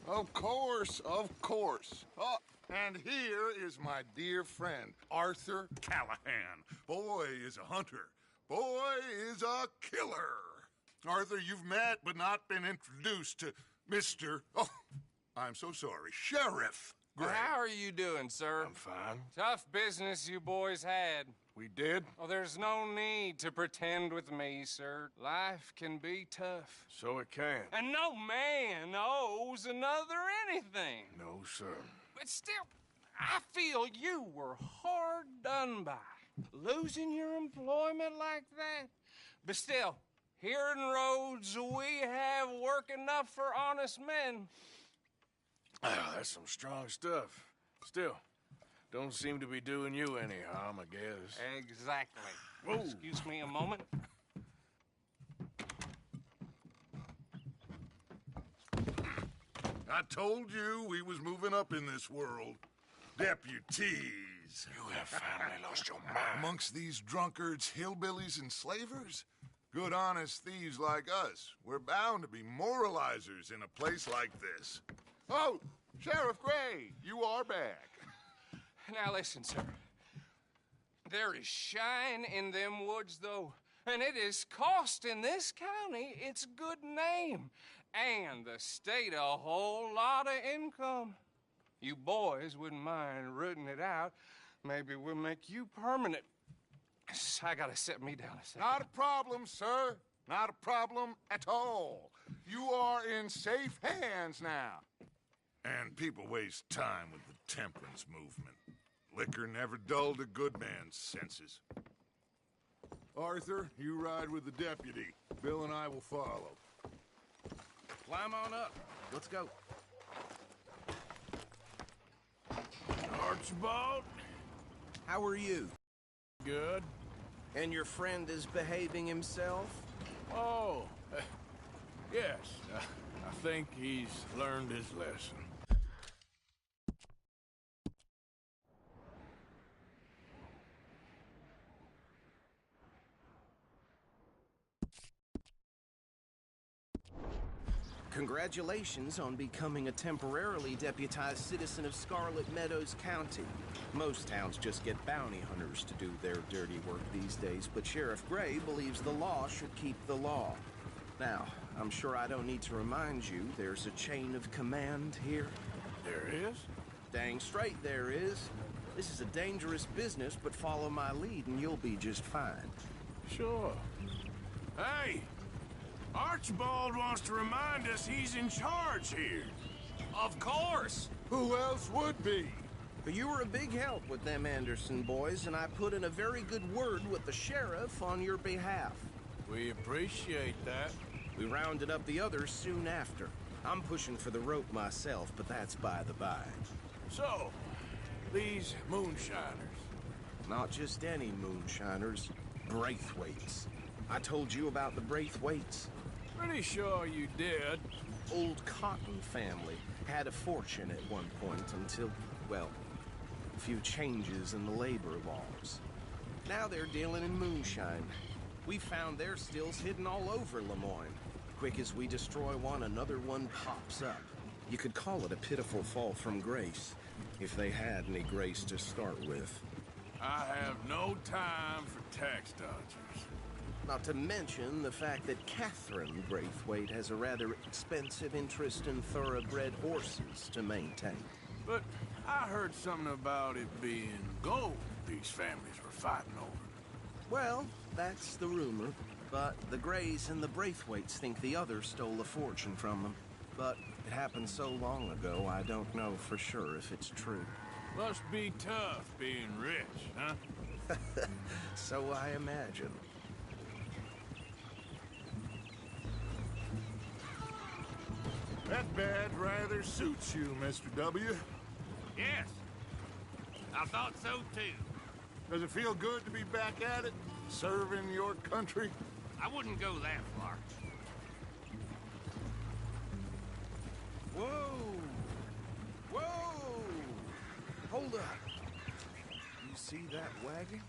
Of course, of course. Oh, and here is my dear friend, Arthur Callahan. Boy is a hunter. Boy is a killer. Arthur, you've met but not been introduced to Mr. Oh, I'm so sorry, Sheriff Gray. How are you doing, sir? I'm fine. Tough business you boys had. We did? Oh, there's no need to pretend with me, sir. Life can be tough. So it can. And no man owes another anything. No, sir. But still, I feel you were hard done by. Losing your employment like that. But still, here in Rhodes, we have work enough for honest men. Ah, that's some strong stuff. Still, don't seem to be doing you any harm, I guess. Exactly. Whoa. Excuse me a moment. I told you we was moving up in this world. Deputies. You have finally lost your mind. Amongst these drunkards, hillbillies, and slavers? Good, honest thieves like us. We're bound to be moralizers in a place like this. Oh, Sheriff Gray, you are back. Now listen, sir. There is shine in them woods, though, And it is costing this county its good name and the state a whole lot of income. You boys wouldn't mind rooting it out. Maybe we'll make you permanent. I gotta sit me down a second. Not a problem, sir. Not a problem at all. You are in safe hands now. And people waste time with the temperance movement. Liquor never dulled a good man's senses. Arthur, you ride with the deputy. Bill and I will follow. Climb on up. Let's go. Archibald? How are you? Good. And your friend is behaving himself? Oh, yes. I think he's learned his lesson. Congratulations on becoming a temporarily deputized citizen of Scarlet Meadows County. Most towns just get bounty hunters to do their dirty work these days, but Sheriff Gray believes the law should keep the law. Now, I'm sure I don't need to remind you there's a chain of command here. There is? Dang straight there is. This is a dangerous business, but follow my lead and you'll be just fine. Sure. Hey! Archibald wants to remind us he's in charge here. Of course! Who else would be? But you were a big help with them Anderson boys, and I put in a very good word with the sheriff on your behalf. We appreciate that. We rounded up the others soon after. I'm pushing for the rope myself, but that's by the by. So, these moonshiners. Not just any moonshiners, Braithwaites. I told you about the Braithwaites. Pretty sure you did. Old Cotton family had a fortune at one point until, well, a few changes in the labor laws. Now they're dealing in moonshine. We found their stills hidden all over Lemoyne. Quick as we destroy one, another one pops up. You could call it a pitiful fall from grace, if they had any grace to start with. I have no time for tax dodgers. Not to mention the fact that Catherine Braithwaite has a rather expensive interest in thoroughbred horses to maintain. But I heard something about it being gold these families were fighting over. Well, that's the rumor. But the Grays and the Braithwaites think the others stole a fortune from them. But it happened so long ago, I don't know for sure if it's true. Must be tough being rich, huh? So I imagine. That bed rather suits you, Mr. W. Yes. I thought so, too. Does it feel good to be back at it, serving your country? I wouldn't go that far. Whoa! Whoa! Hold up. You see that wagon?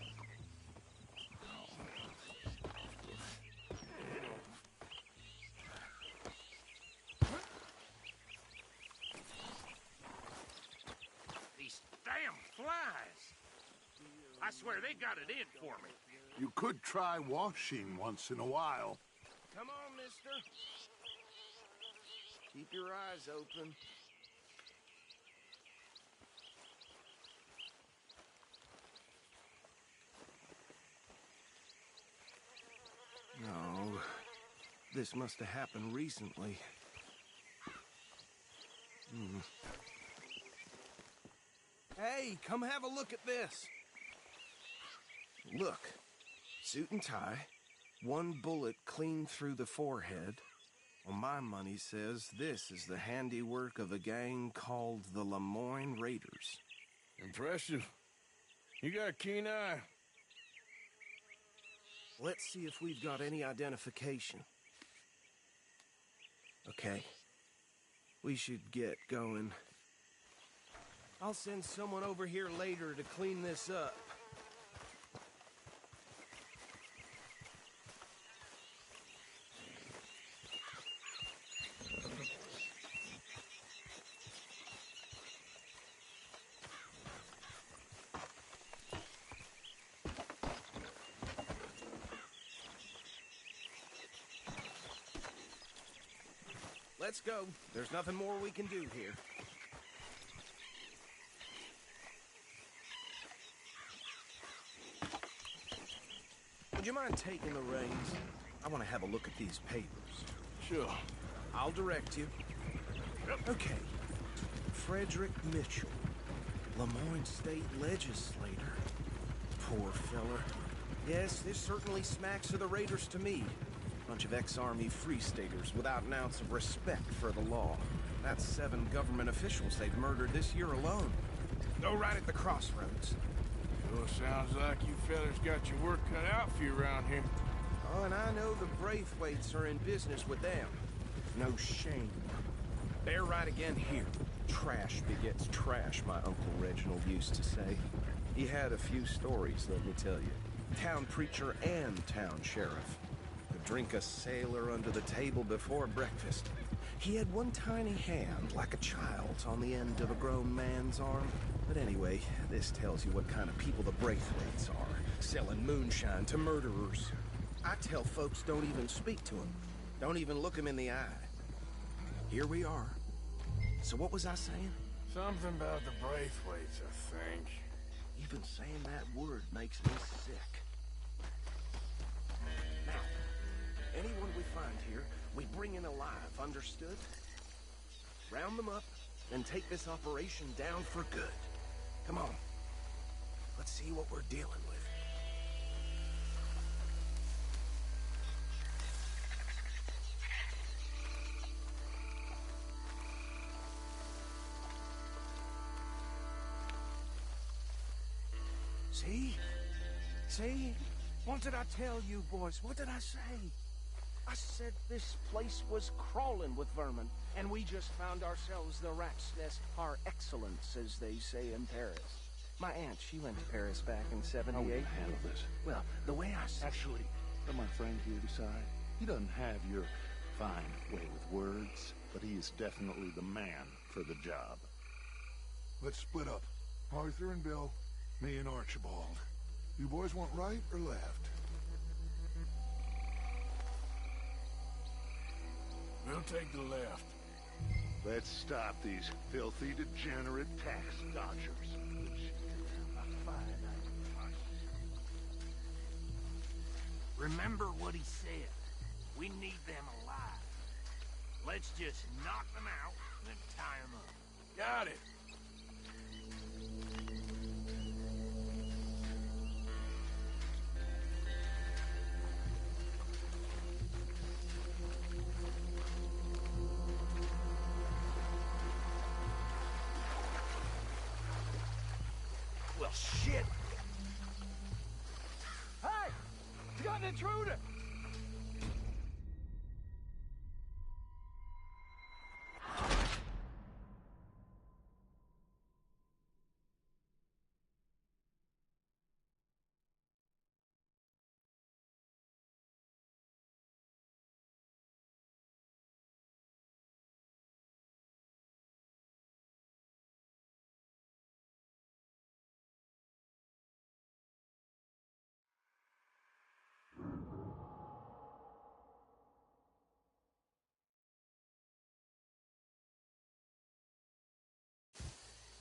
These damn flies. I swear they got it in for me. You could try washing once in a while. Come on, mister. Keep your eyes open. No, this must have happened recently. Hey, come have a look at this. Look, suit and tie, one bullet clean through the forehead. Well, my money says this is the handiwork of a gang called the Lemoyne Raiders. Impressive. You got a keen eye. Let's see if we've got any identification. Okay. We should get going. I'll send someone over here later to clean this up. let's go. There's nothing more we can do here. Would you mind taking the reins? I want to have a look at these papers. Sure. I'll direct you. Okay. Frederick Mitchell, Lemoyne State Legislator. Poor feller. Yes, this certainly smacks of the Raiders to me. Bunch of ex-Army Free Staters without an ounce of respect for the law. That's 7 government officials they've murdered this year alone. Go right at the crossroads. Sure sounds like you fellas got your work cut out for you around here. Oh, and I know the Braithwaites are in business with them. No shame. They're right again here. Trash begets trash, my Uncle Reginald used to say. He had a few stories, let me tell you. Town preacher and town sheriff. Could drink a sailor under the table before breakfast. He had one tiny hand, like a child's, on the end of a grown man's arm. But anyway, this tells you what kind of people the Braithwaites are, selling moonshine to murderers. I tell folks don't even speak to him. Don't even look him in the eye. Here we are. So what was I saying? Something about the Braithwaites, I think. Even saying that word makes me sick. Now, anyone we find here, we bring in alive, understood? Round them up, and take this operation down for good. Come on. Let's see what we're dealing with. See? See? What did I tell you, boys? What did I say? I said this place was crawling with vermin, and we just found ourselves the rat's nest par excellence, as they say in Paris. My aunt, she went to Paris back in '78. How will you handle this? Well, the way I said... Actually, let my friend here decide. He doesn't have your fine way with words, but he is definitely the man for the job. Let's split up. Arthur and Bill, me and Archibald. You boys want right or left? We'll take the left. Let's stop these filthy, degenerate tax dodgers. Remember what he said. We need them alive. Let's just knock them out and tie them up. Got it. Well, shit. Hey! You got an intruder!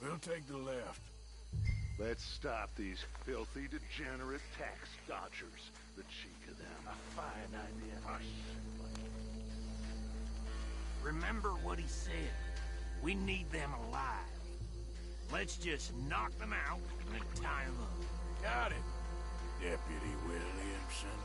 We'll take the left. Let's stop these filthy, degenerate tax dodgers. The cheek of them. A fine idea. Hush. Remember what he said. We need them alive. Let's just knock them out and tie them up. Got it, Deputy Williamson.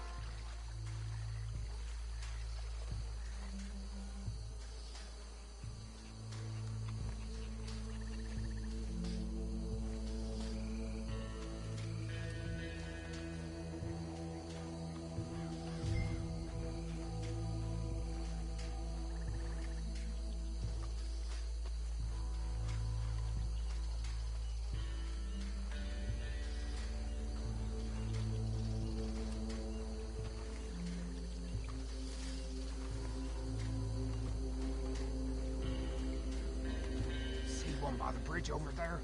By the bridge over there.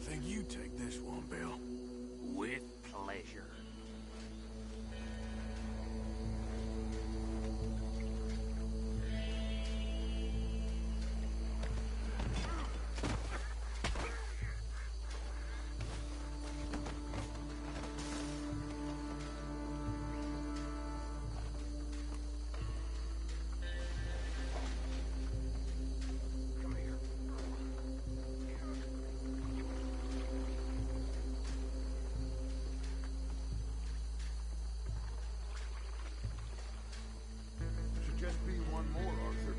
Think you take this one, Bill? With pleasure. Should just be one more, Arthur.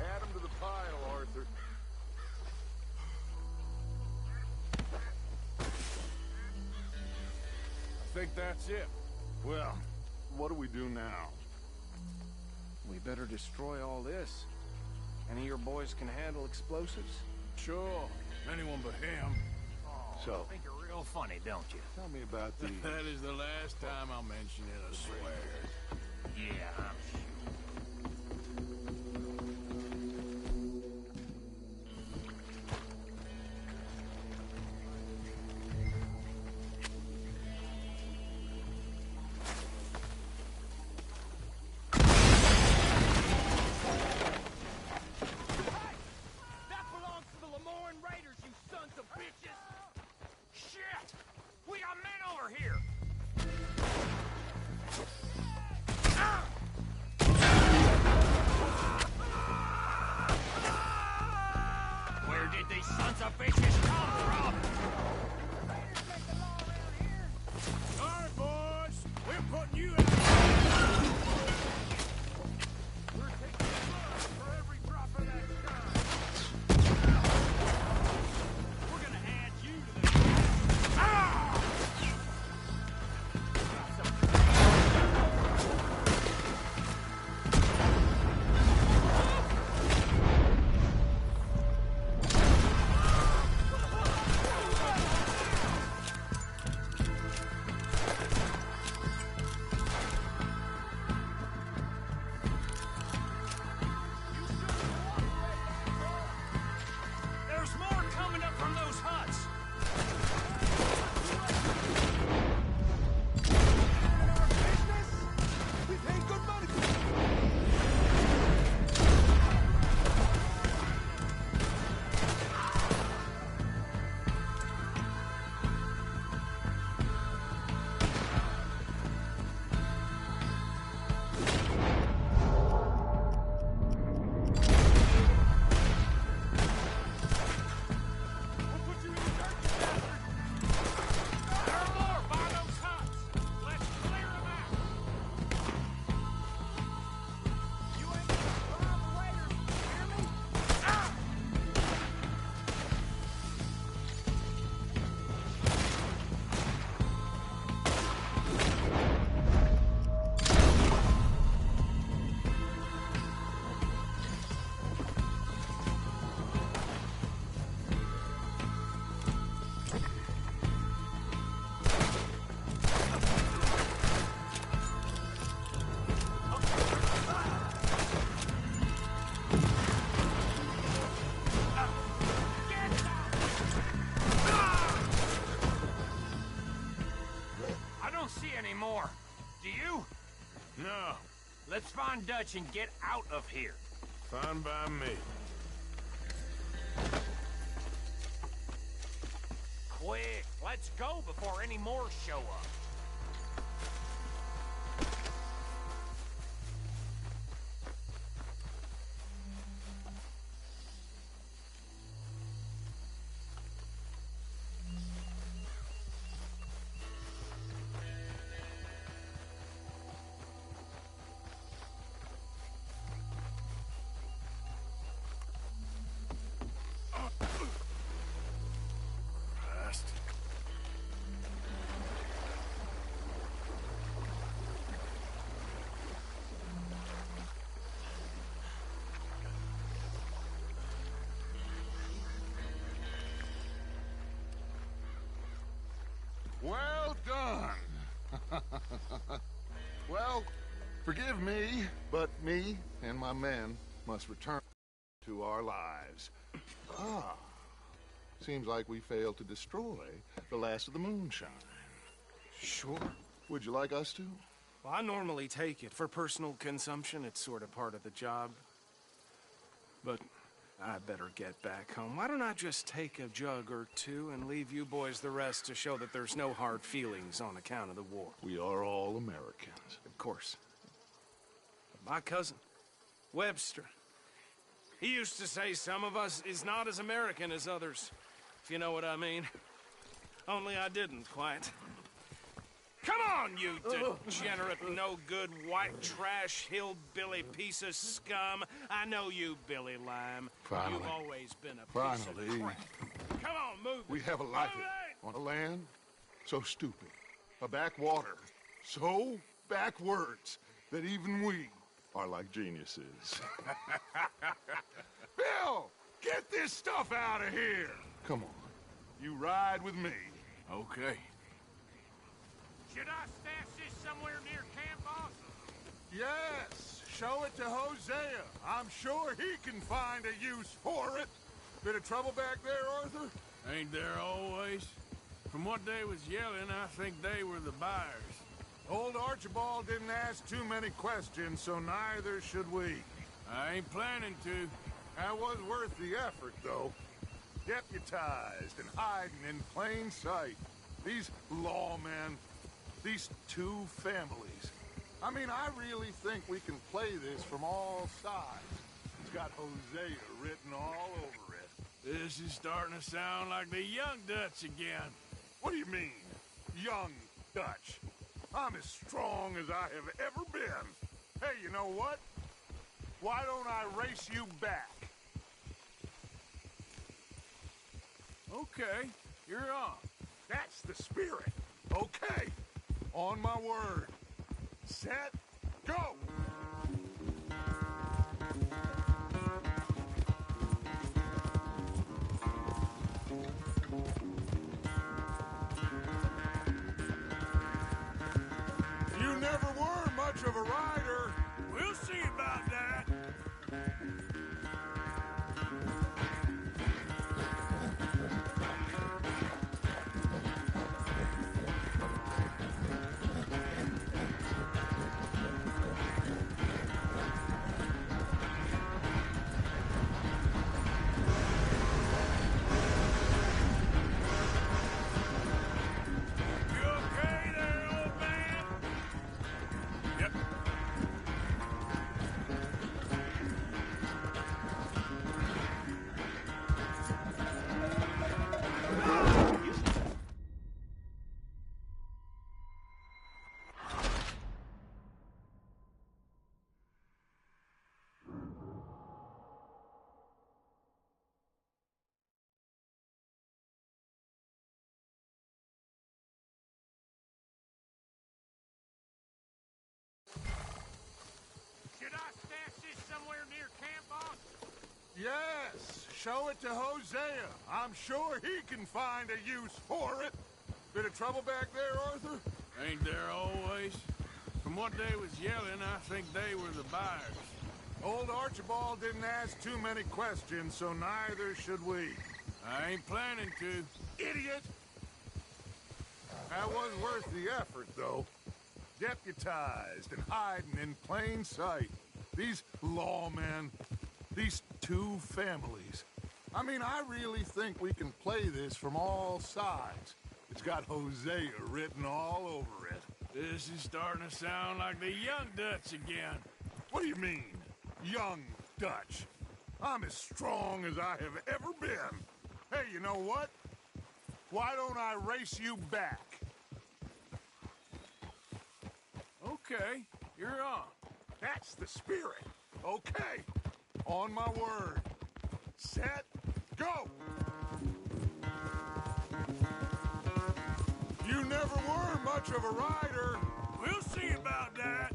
Add 'em to the pile, Arthur. I think that's it. Well, what do we do now? We better destroy all this. Any of your boys can handle explosives? Sure, anyone but him. So, Think you're real funny, don't you? tell me about the... That is the last time I'll mention it, I swear. Yeah, I'm sure. That belongs to the Lemoyne Raiders, you sons of bitches! Shit! We got men over here! Where did these sons of bitches come from? All right, boys, we're putting you out. We're taking blood for every drop of that shine. We're gonna add you to the... There's more coming up from those huts. We paid good money. There are more by those huts! Let's clear them out! You ain't gonna rob the raiders, hear me? I don't see any more. Do you? No. Let's find Dutch and get out of here. Fine by me. Quick, let's go before any more show up. Well done. Well, forgive me, but me and my men must return to our lives. Ah, seems like we failed to destroy the last of the moonshine. Sure. Would you like us to? Well, I normally take it. For personal consumption, it's sort of part of the job. But I better get back home. Why don't I just take a jug or two and leave you boys the rest to show that there's no hard feelings on account of the war? We are all Americans. Of course. My cousin, Webster, he used to say some of us is not as American as others, if you know what I mean. Only I didn't quite. Come on, you degenerate, no-good, white trash, hillbilly piece of scum. I know you, Billy Lime. Finally. You've always been a piece of crap. Come on, move We it. have a life Move it. on a land so stupid, a backwater so backwards that even we are like geniuses. Bill, get this stuff out of here. Come on, you ride with me. Okay. Should I stash this somewhere near camp, boss? Yes, show it to Hosea. I'm sure he can find a use for it. Bit of trouble back there, Arthur? Ain't there always? From what they was yelling, I think they were the buyers. Old Archibald didn't ask too many questions, so neither should we. I ain't planning to. That was worth the effort, though. Deputized and hiding in plain sight. These lawmen, these two families. I mean, I really think we can play this from all sides. It's got Hosea written all over it. This is starting to sound like the young Dutch again. What do you mean, young Dutch? I'm as strong as I have ever been. Hey, you know what? Why don't I race you back? Okay, you're on. That's the spirit. Okay. On my word. Set. Go! You never were much of a rider. We'll see about that. You okay there, old man? Yep. Should I stash this somewhere near camp, boss? Yes, show it to Hosea. I'm sure he can find a use for it. Bit of trouble back there, Arthur? Ain't there always? From what they was yelling, I think they were the buyers. Old Archibald didn't ask too many questions, so neither should we. I ain't planning to. Idiot! That was worth the effort, though. deputized and hiding in plain sight. These lawmen, these two families. I mean, I really think we can play this from all sides. It's got Hosea written all over it. This is starting to sound like the Young Dutch again. What do you mean, Young Dutch? I'm as strong as I have ever been. Hey, you know what? Why don't I race you back? Okay, you're on. That's the spirit. Okay, on my word. Set, go! You never were much of a rider. We'll see about that.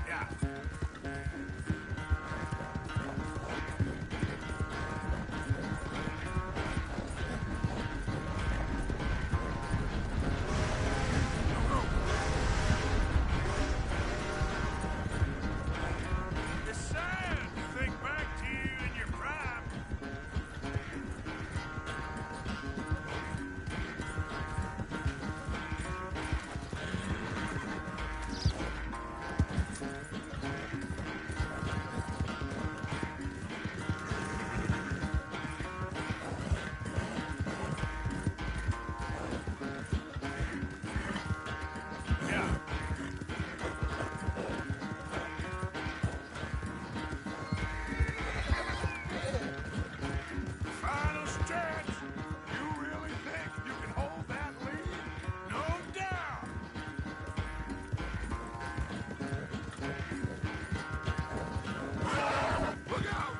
Yeah. It's sad to think back to you in your prime. Final stretch. You really think you can hold that lead? No doubt. Look out!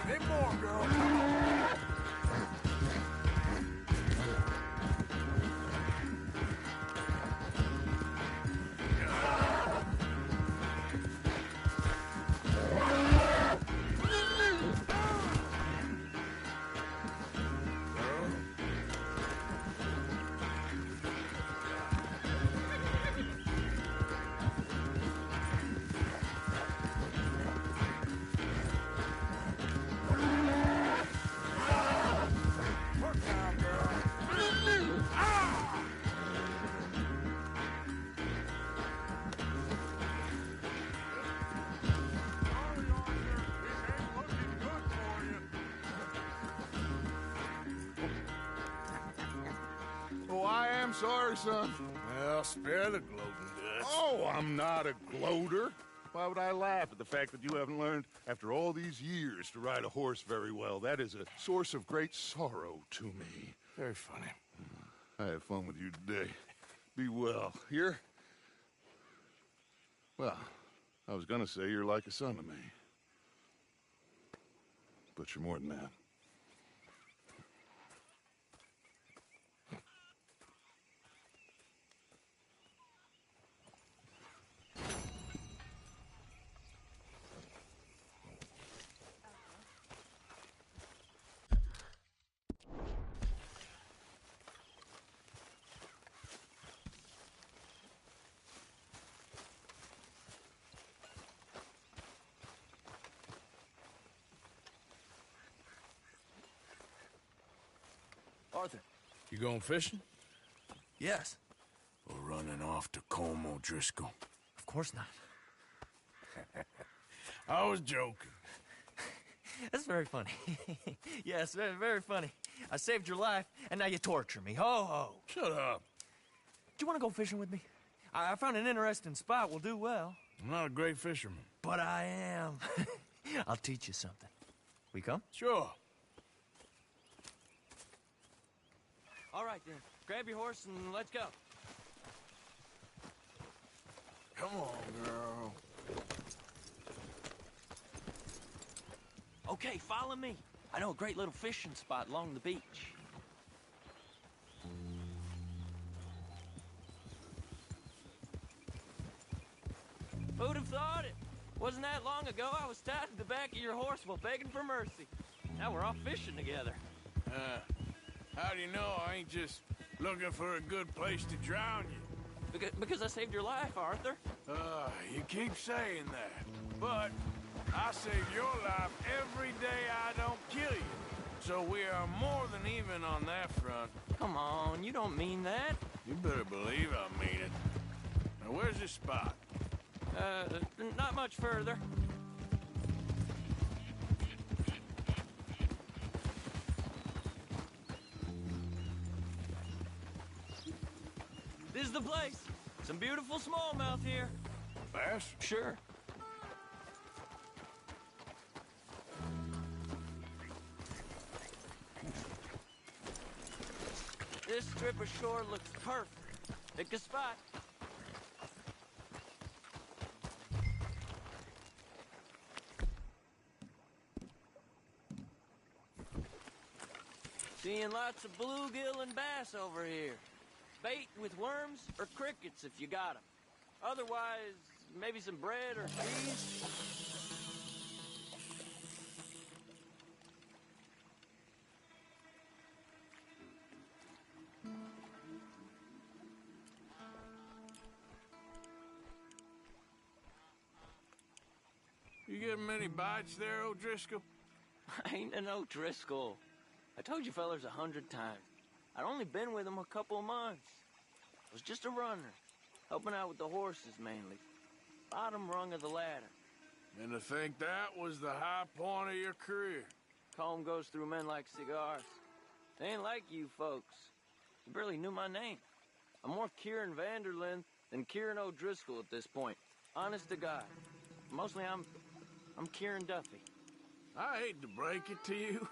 Bit more, girl. Come on. Work time, girl. Ah! Sorry, Arthur. This ain't looking good for you. Oh, I am sorry, son. Well, spare the gloating, Dutch. Oh, I'm not a gloater. Why would I laugh at the fact that you haven't learned, after all these years, to ride a horse very well? That is a source of great sorrow to me. Very funny. I had fun with you today. Be well. Here? Well, I was gonna say you're like a son to me. But you're more than that. Arthur. You going fishing? Yes. Or running off to Colm O'Driscoll? Of course not. I was joking. That's very funny. Yes, very, very funny. I saved your life, and now you torture me. Ho, ho. Shut up. Do you want to go fishing with me? I found an interesting spot. We'll do well. I'm not a great fisherman. But I am. I'll teach you something. We come? Sure. All right, then. Grab your horse and let's go. Come on, girl. Okay, follow me. I know a great little fishing spot along the beach. Who'd have thought it? Wasn't that long ago I was tied to the back of your horse while begging for mercy. Now we're off fishing together. How do you know I ain't just looking for a good place to drown you? Because I saved your life, Arthur. You keep saying that. But I save your life every day I don't kill you. So we are more than even on that front. Come on, you don't mean that. You better believe I mean it. Now, where's this spot? Not much further. This is the place. Some beautiful smallmouth here. Bass? Sure. This strip of shore looks perfect. Pick a spot. Seeing lots of bluegill and bass over here. Bait with worms or crickets if you got them. Otherwise, maybe some bread or cheese. You getting many bites there, O'Driscoll? I ain't an O'Driscoll. I told you fellers 100 times. I'd only been with him a couple of months. I was just a runner, helping out with the horses mainly. Bottom rung of the ladder. And to think that was the high point of your career. Comb goes through men like cigars. They ain't like you folks. You barely knew my name. I'm more Kieran Vanderlyn than Kieran O'Driscoll at this point. Honest to God. Mostly I'm Kieran Duffy. I hate to break it to you,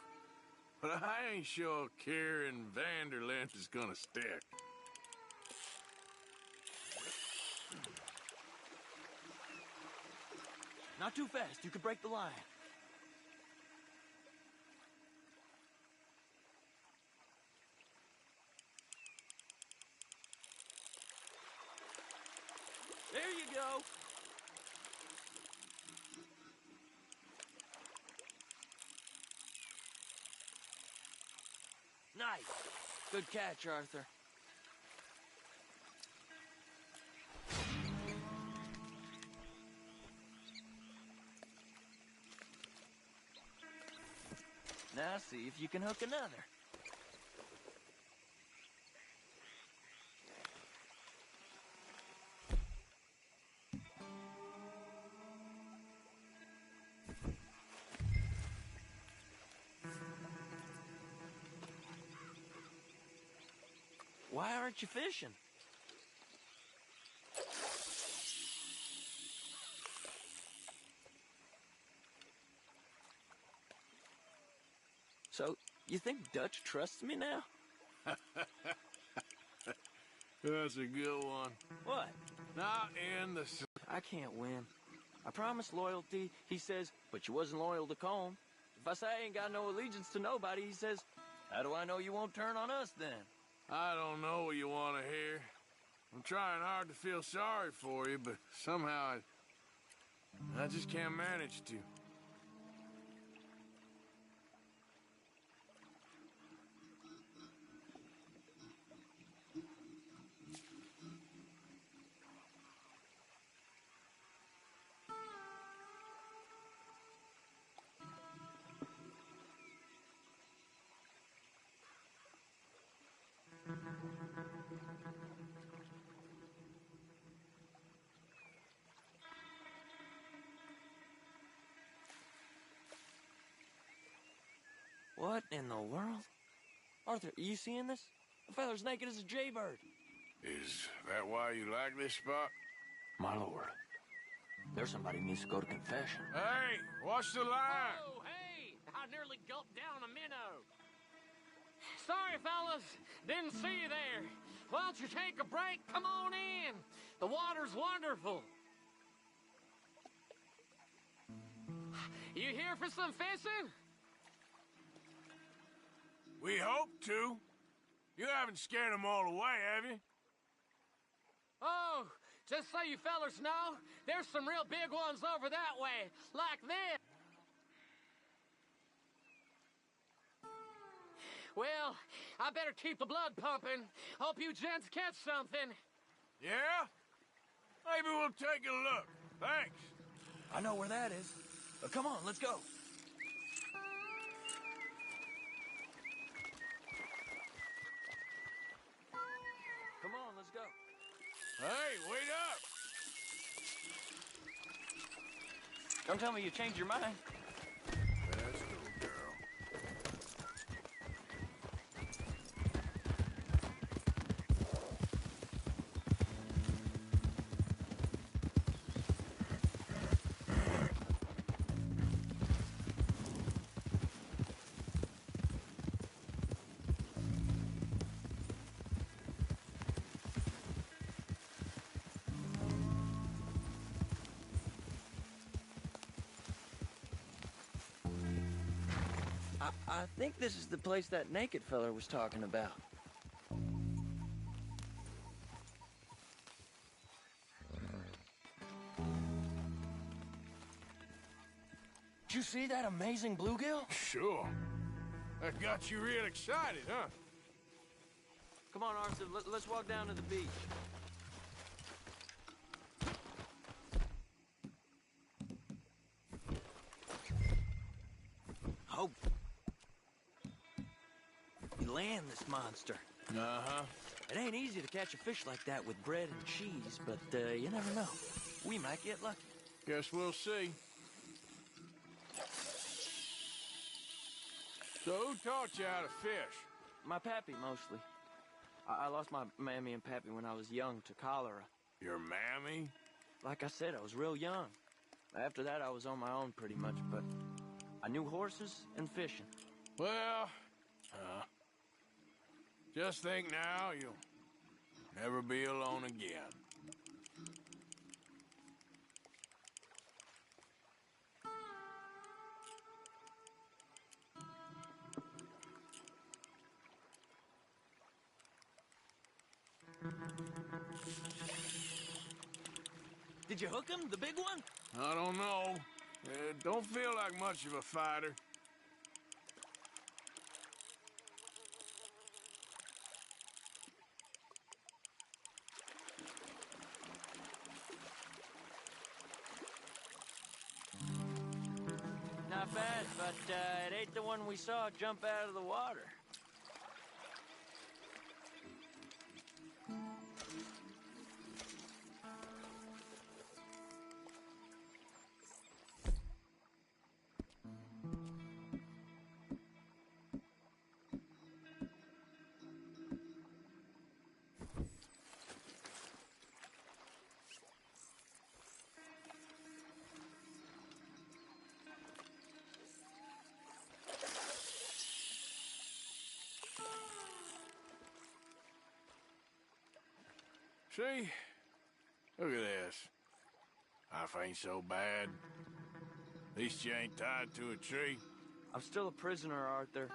but I ain't sure Kieran Vanderlyn is gonna stick. Not too fast, you could break the line. There you go. Nice. Good catch, Arthur. Now see if you can hook another. Why aren't you fishing? So, you think Dutch trusts me now? That's a good one. What? Not in the... I can't win. I promised loyalty, he says, but you wasn't loyal to Combe. If I say I ain't got no allegiance to nobody, he says, how do I know you won't turn on us then? I don't know what you want to hear. I'm trying hard to feel sorry for you, but somehow I just can't manage to. What in the world? Arthur, are you seeing this? The feller's naked as a jaybird. Is that why you like this spot? My lord, there's somebody who needs to go to confession. Hey, watch the line! Oh, hey! I nearly gulped down a minnow. Sorry, fellas. Didn't see you there. Why don't you take a break? Come on in. The water's wonderful. You here for some fishing? We hope to. You haven't scared them all away, have you? Oh, just so you fellers know, there's some real big ones over that way, like this. Well, I better keep the blood pumping. Hope you gents catch something. Yeah? Maybe we'll take a look. Thanks. I know where that is. Come on, let's go. Come on, let's go. Hey, wait up! Don't tell me you changed your mind. Let's go, girl. I think this is the place that naked feller was talking about. Did you see that amazing bluegill? Sure. That got you real excited, huh? Come on, Arthur, let's walk down to the beach. Oh. You land this monster. Uh-huh. It ain't easy to catch a fish like that with bread and cheese, but you never know. We might get lucky. Guess we'll see. So who taught you how to fish? My pappy, mostly. I lost my mammy and pappy when I was young to cholera. Your mammy? Like I said, I was real young. After that, I was on my own pretty much, but I knew horses and fishing. Well, just think now you'll never be alone again. Did you hook him, the big one? I don't know. Don't feel like much of a fighter. Not bad, but it ain't the one we saw jump out of the water. See? Look at this. Life ain't so bad. At least you ain't tied to a tree. I'm still a prisoner, Arthur.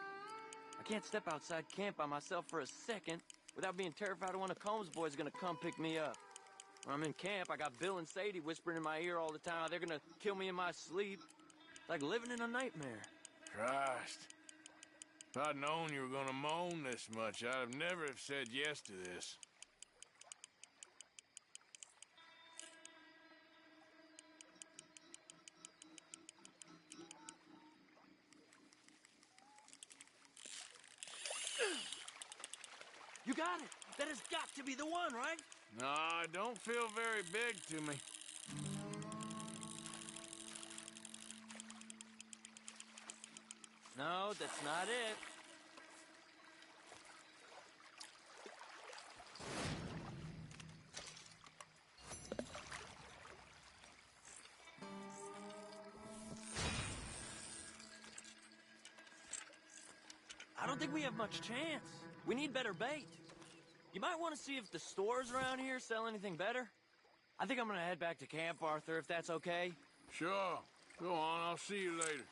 I can't step outside camp by myself for a second without being terrified of one of Combs' boys gonna come pick me up. When I'm in camp, I got Bill and Sadie whispering in my ear all the time how they're gonna kill me in my sleep. Like living in a nightmare. Christ. If I'd known you were gonna moan this much, I'd have never have said yes to this. You got it! That has got to be the one, right? Nah, it don't feel very big to me. No, that's not it. I don't think we have much chance. We need better bait. You might want to see if the stores around here sell anything better. I think I'm gonna head back to camp, Arthur, if that's okay. Sure. Go on, I'll see you later.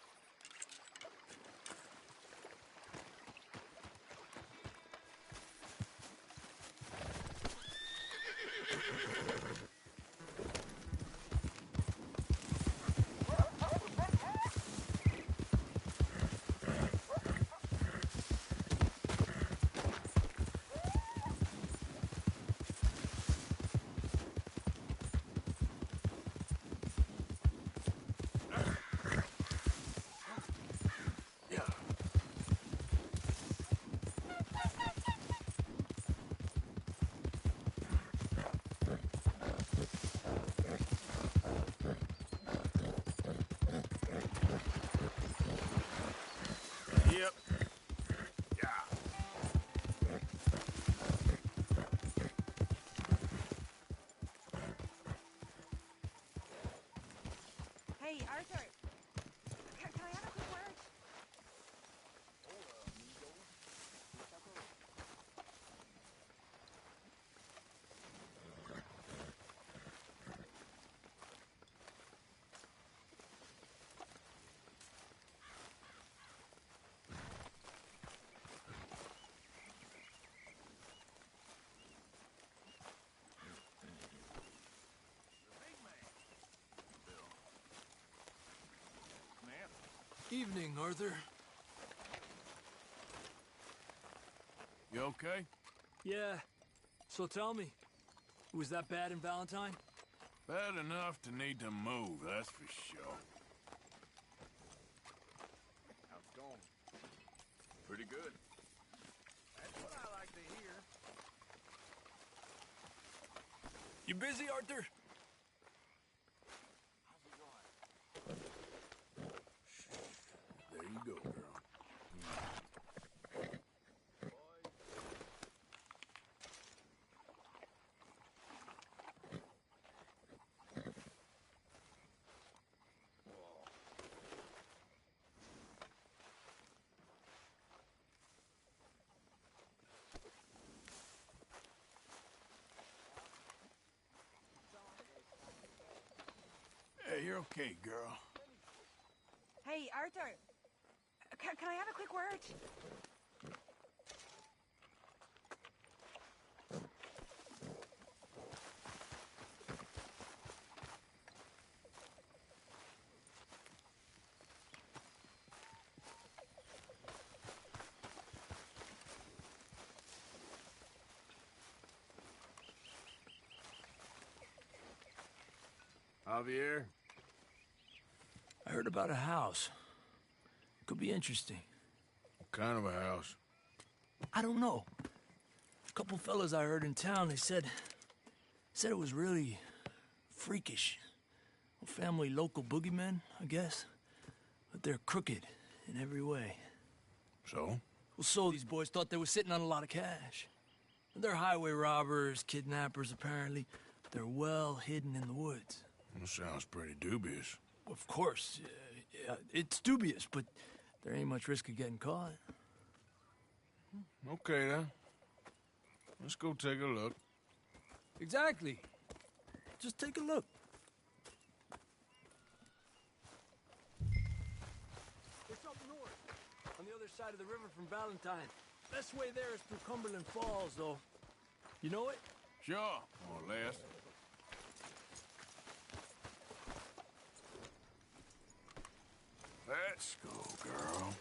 Yep. Hey, Arthur. Can I have a quick word? Evening, Arthur. You okay? Yeah. So tell me, was that bad in Valentine? Bad enough to need to move, that's for sure. How's it going? Pretty good. That's what I like to hear. You busy, Arthur? There you go, girl. Hey, you're okay, girl. Hey, Arthur. Can I have a quick word? Javier? I heard about a house. Could be interesting. What kind of a house? I don't know. A couple fellas I heard in town, they said it was really freakish. A family local boogeymen, I guess. But they're crooked in every way. So? Well, so these boys thought they were sitting on a lot of cash. They're highway robbers, kidnappers, apparently. They're well hidden in the woods. That sounds pretty dubious. Of course. Yeah, it's dubious, but there ain't much risk of getting caught. Okay, then. Let's go take a look. Exactly. Just take a look. It's up north, on the other side of the river from Valentine. Best way there is through Cumberland Falls, though. You know it? Sure, more or less. Let's go, girl.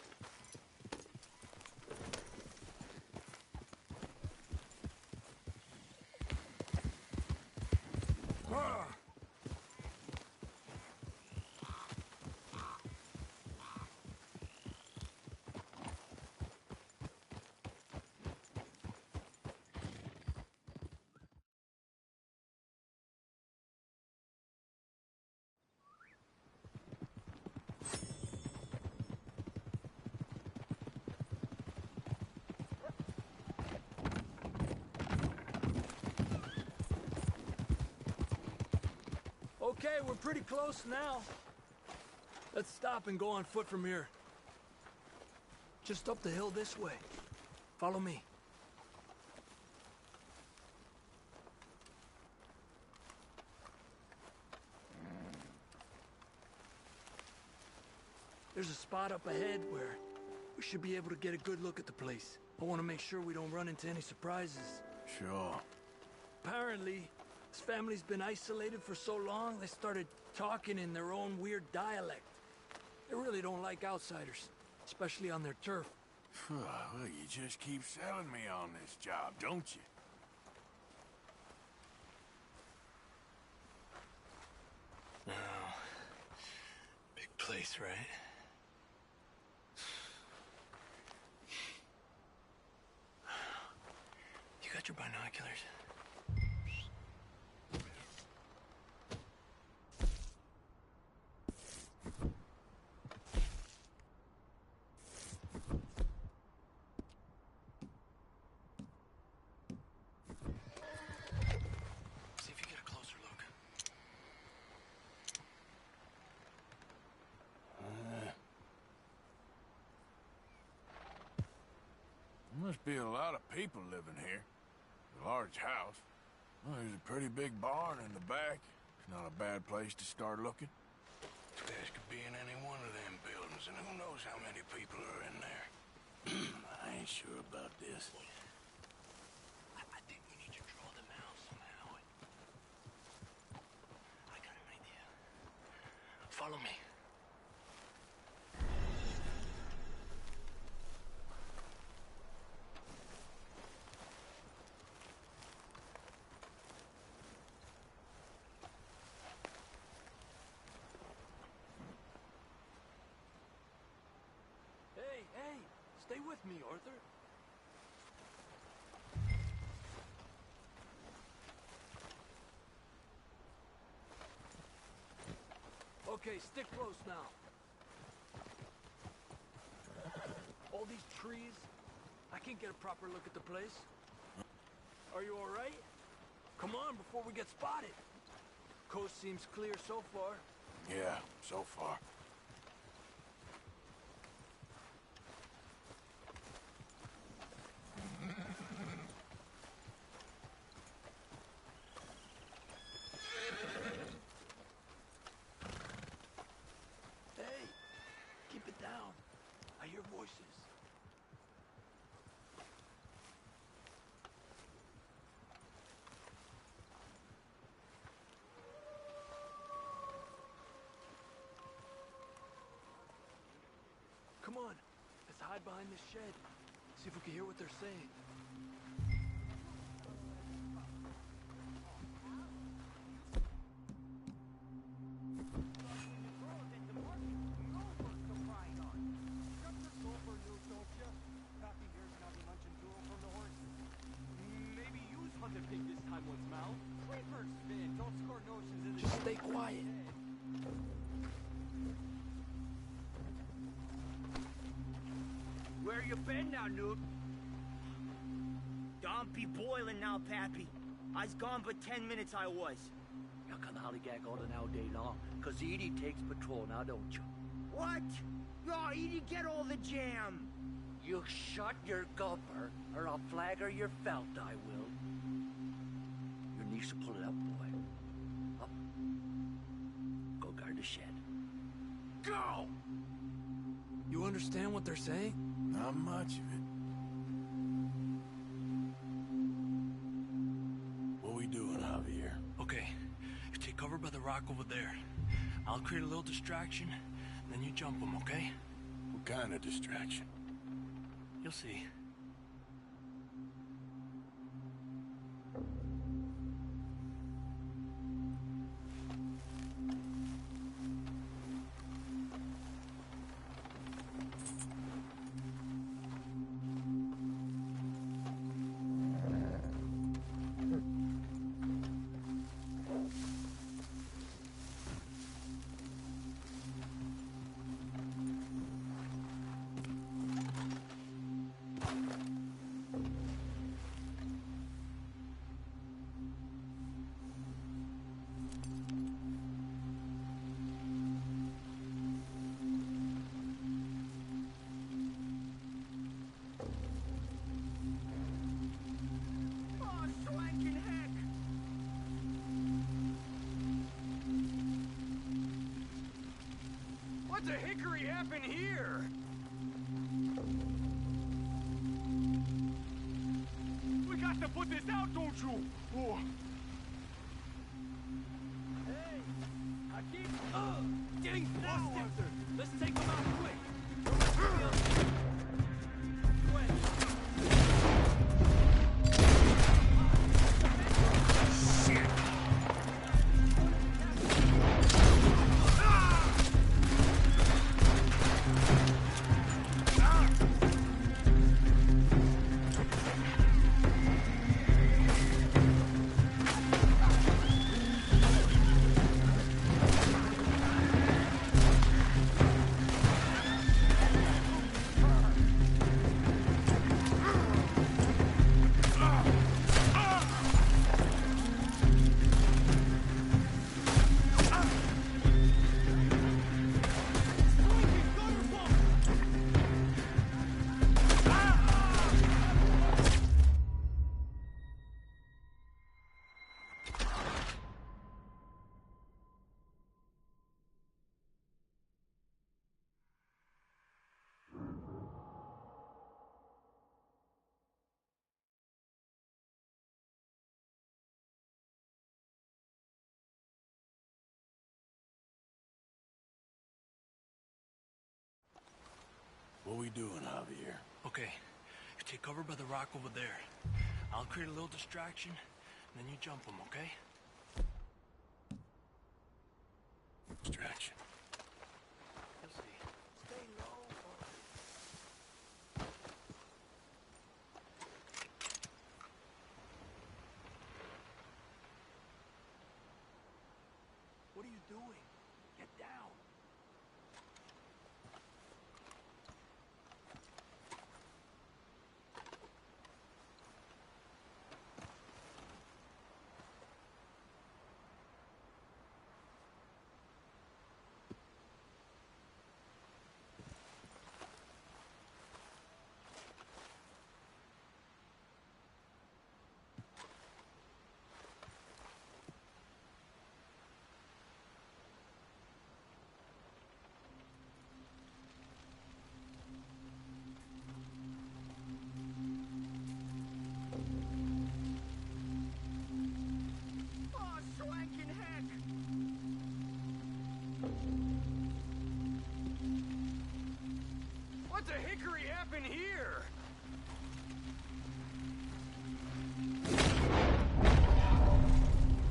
Okay, we're pretty close now. Let's stop and go on foot from here. Just up the hill this way. Follow me. There's a spot up ahead where we should be able to get a good look at the place. I want to make sure we don't run into any surprises. Sure. Apparently, this family's been isolated for so long, they started talking in their own weird dialect. They really don't like outsiders, especially on their turf. Well, you just keep selling me on this job, don't you? No. Big place, right? You got your binoculars? See if you get a closer look. There must be a lot of people living here. A large house. Well, there's a pretty big barn in the back. It's not a bad place to start looking. This place could be in any one of them buildings, and who knows how many people are in there. I ain't sure about this. I think we need to draw them out somehow. I got an idea. Follow me. Hey, stay with me, Arthur. Okay, stick close now. All these trees, I can't get a proper look at the place. Are you all right? Come on, before we get spotted. Coast seems clear so far. Yeah, so far. Hey, keep it down. I hear voices. Come on, let's hide behind this shed. See if we can hear what they're saying. Just stay quiet. Where you been now, Newt? Don't be boiling now, Pappy. I's gone but 10 minutes I was. You can hollygag all now day long, 'cause Edie takes patrol now, don't you? What? No, Edie, get all the jam. You shut your gulper, or I'll flagger your felt, I will. Your niece will pull it up, boy. Up. Go guard the shed. Go! You understand what they're saying? Not much of it. What we doing, Javier? Okay, you take cover by the rock over there. I'll create a little distraction, then you jump them, okay? What kind of distraction? You'll see. What the hickory happened here? We got to put this out, don't you? Oh. Hey, I keep getting now, Arthur. Let's take him out quick. What we doing, Javier? Okay, you take cover by the rock over there. I'll create a little distraction, and then you jump them, okay? Distraction. You'll see. Stay low. What are you doing? Get down. What the hickory happened here?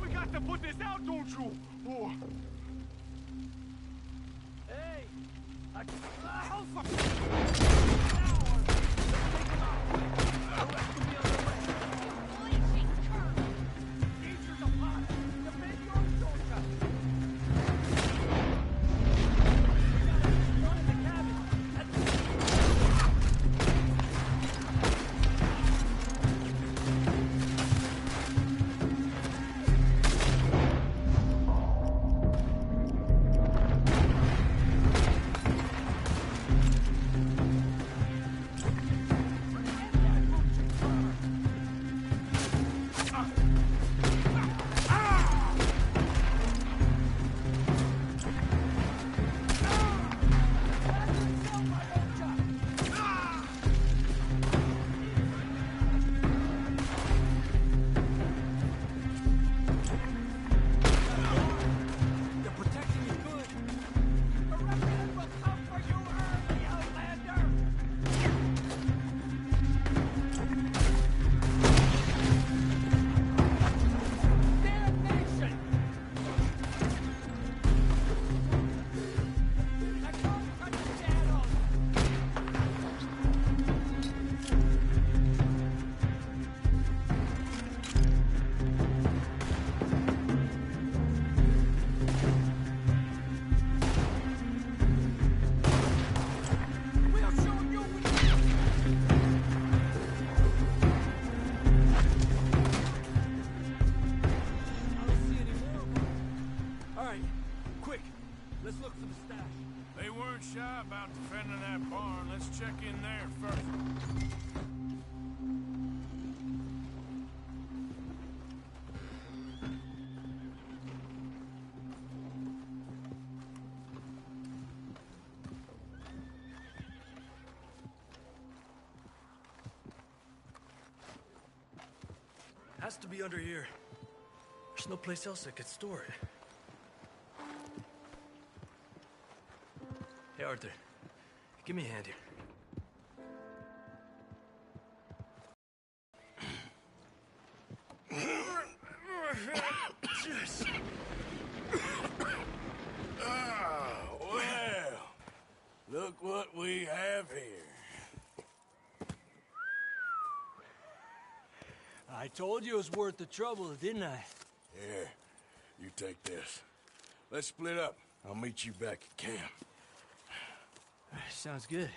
We got to put this out, don't you? Oh. Hey! check in there first. Has to be under here. There's no place else that could store it. Hey, Arthur. Give me a hand here. Well, look what we have here. I told you it was worth the trouble, didn't I? Here, you take this. Let's split up. I'll meet you back at camp. Sounds good.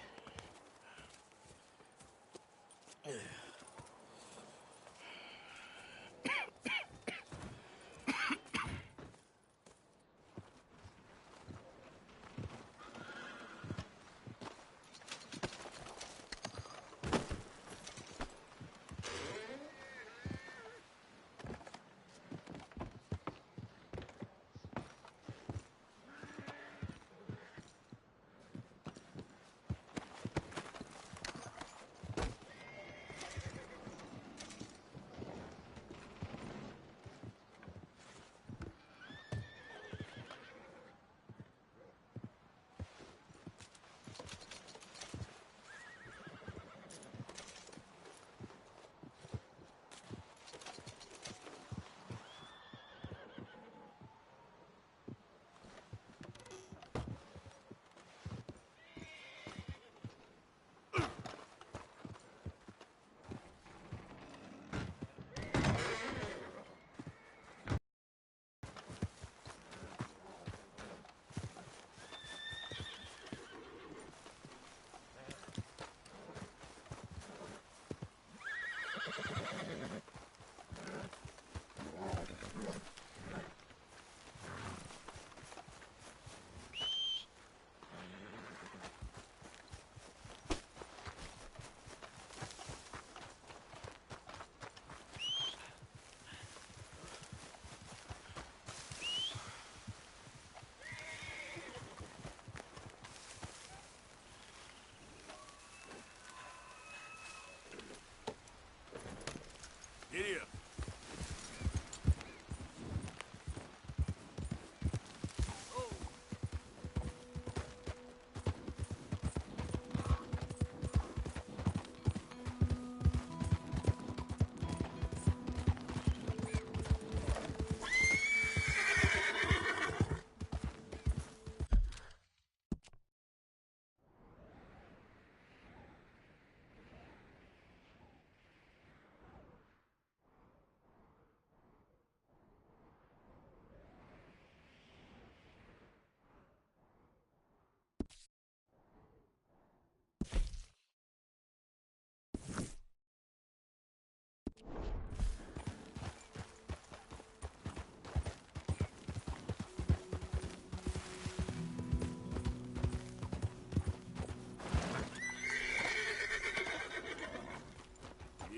Giddy up.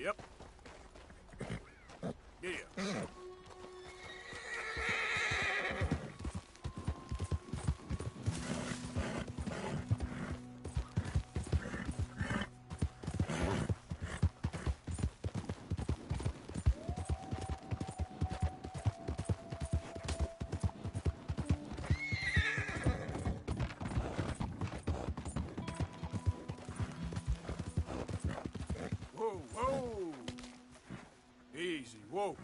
Yep. Yeah. Whoa, whoa! Easy, whoa.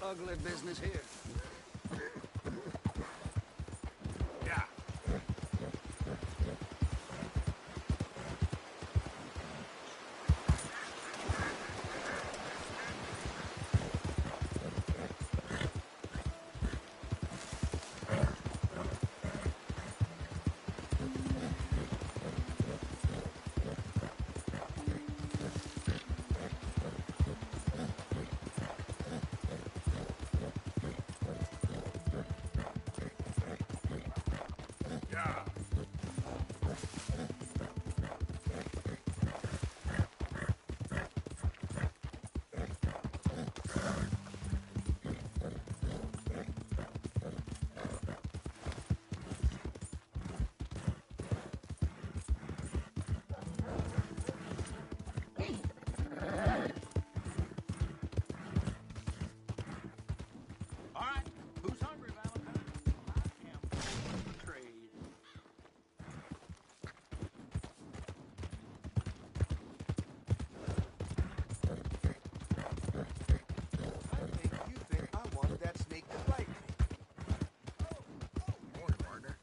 ugly business here. Yeah. All right, who's hungry, Valentine? I am. Trade. You think I wanted that snake to bite me? Morning, partner.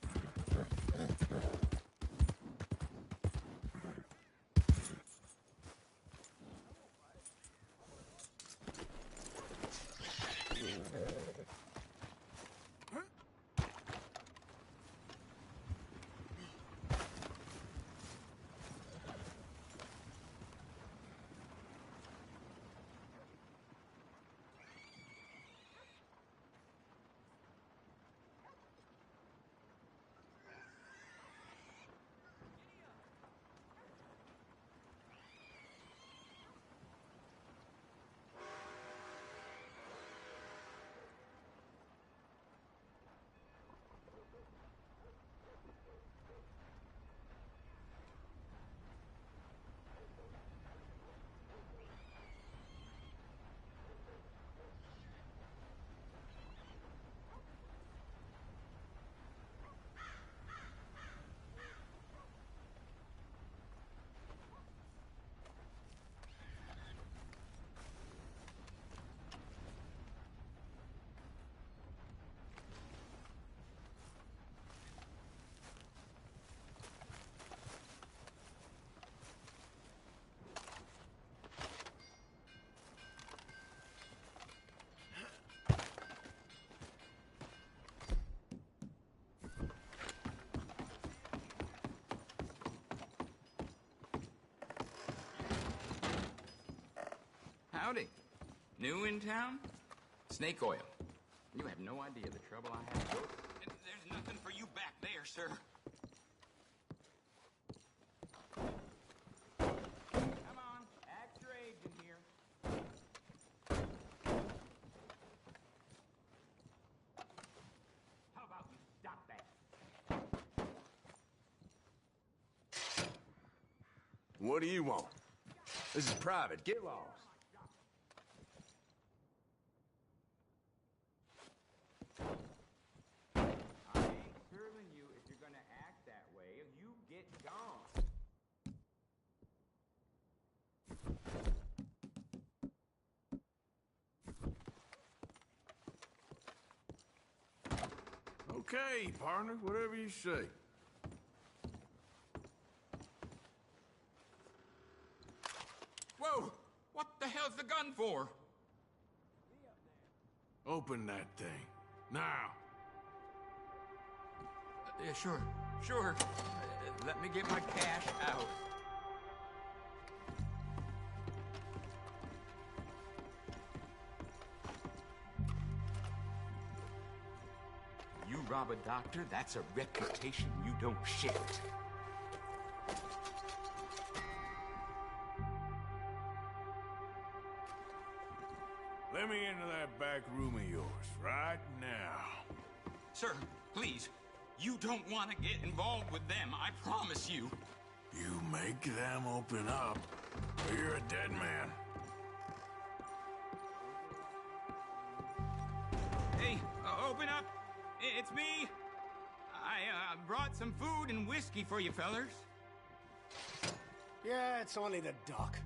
Howdy. New in town? Snake oil. You have no idea the trouble I had to go through. There's nothing for you back there, sir. Come on, act your age in here. How about you stop that? What do you want? This is private. Get lost. I ain't serving you if you're gonna act that way. You get gone. Okay, partner, whatever you say. Whoa! What the hell's the gun for? Open that thing. Now. Yeah, sure. Sure. Let me get my cash out. You rob a doctor, that's a reputation you don't shift. Let me into that back room of yours, right now. Sir, please. You don't want to get involved with them, I promise you. You make them open up, or you're a dead man. Hey, open up. It's me. I brought some food and whiskey for you fellers. Yeah, it's only the duck.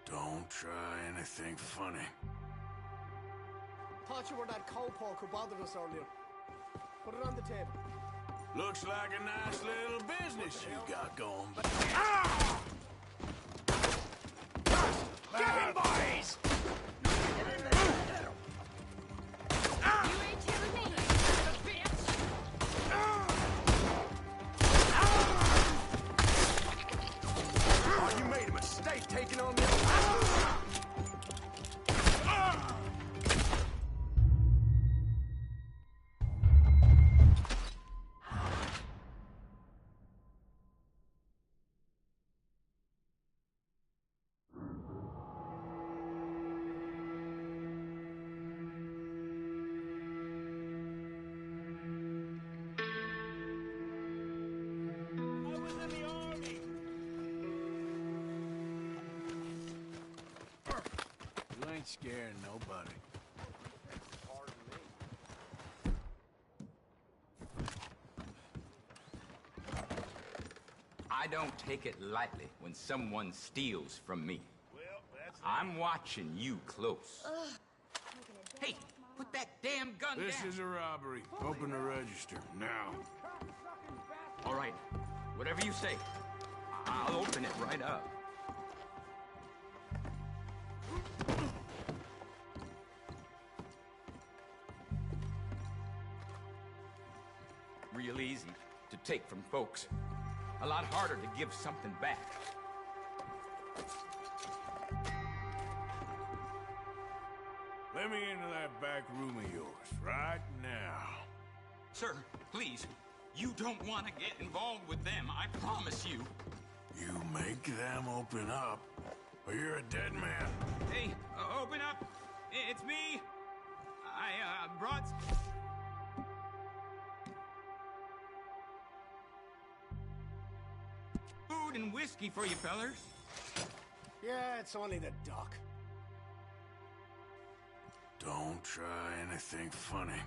Don't try anything funny. Thought you were that cowpoke who bothered us earlier. Put it on the table. Looks like a nice little business you got going. Get him, boys! You ain't killing me, bitch! Oh, you made a mistake taking on me. You ain't scaring nobody. I don't take it lightly when someone steals from me. I'm watching you close. Hey, put that damn gun down. This is a robbery. Open the register, now. All right, whatever you say. I'll open it right up. Real easy to take from folks. A lot harder to give something back. Let me into that back room of yours, right now. Sir, please. You don't want to get involved with them, I promise you. You make them open up, or you're a dead man. Hey, open up. It's me. I brought... food and whiskey for you fellers. Yeah, it's only the doc. Don't try anything funny.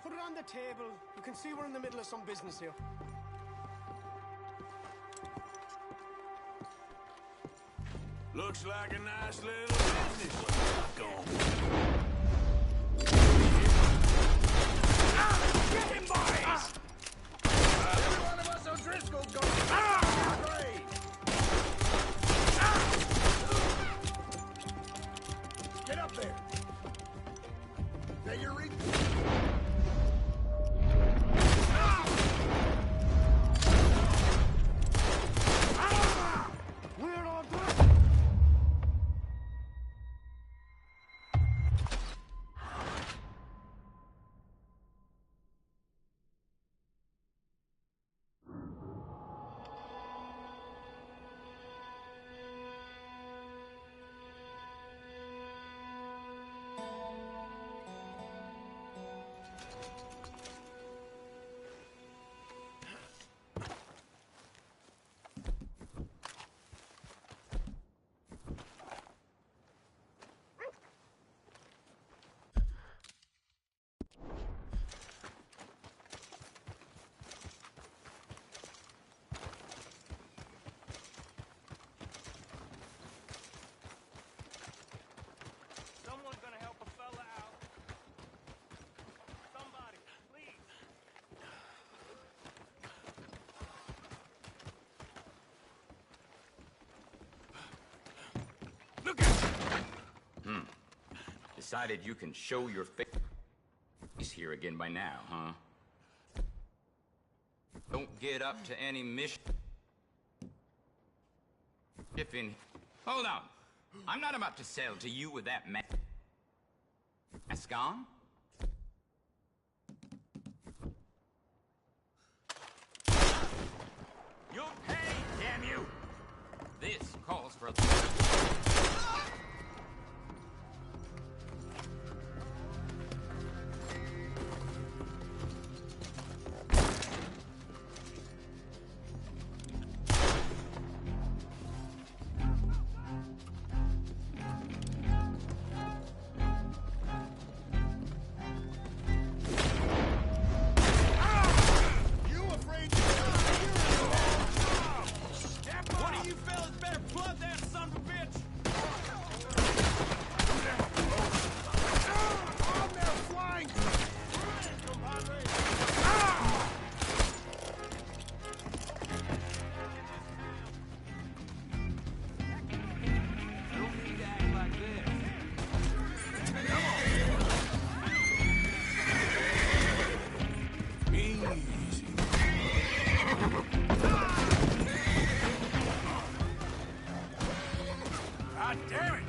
Put it on the table. You can see we're in the middle of some business here. Looks like a nice little business you got going. Get him, boys! Every one of us O'Driscoll's going to grave. Get up there. Now you're reading. We're on top. Someone's gonna help a fella out. Somebody, please. Look at Decided you can show your face here again by now, huh? Don't get up to any mission. Hold on. I'm not about to sell to you with that mask on. You'll pay, damn you! This calls for... One of you fellas better plug that son of a bitch! God damn it!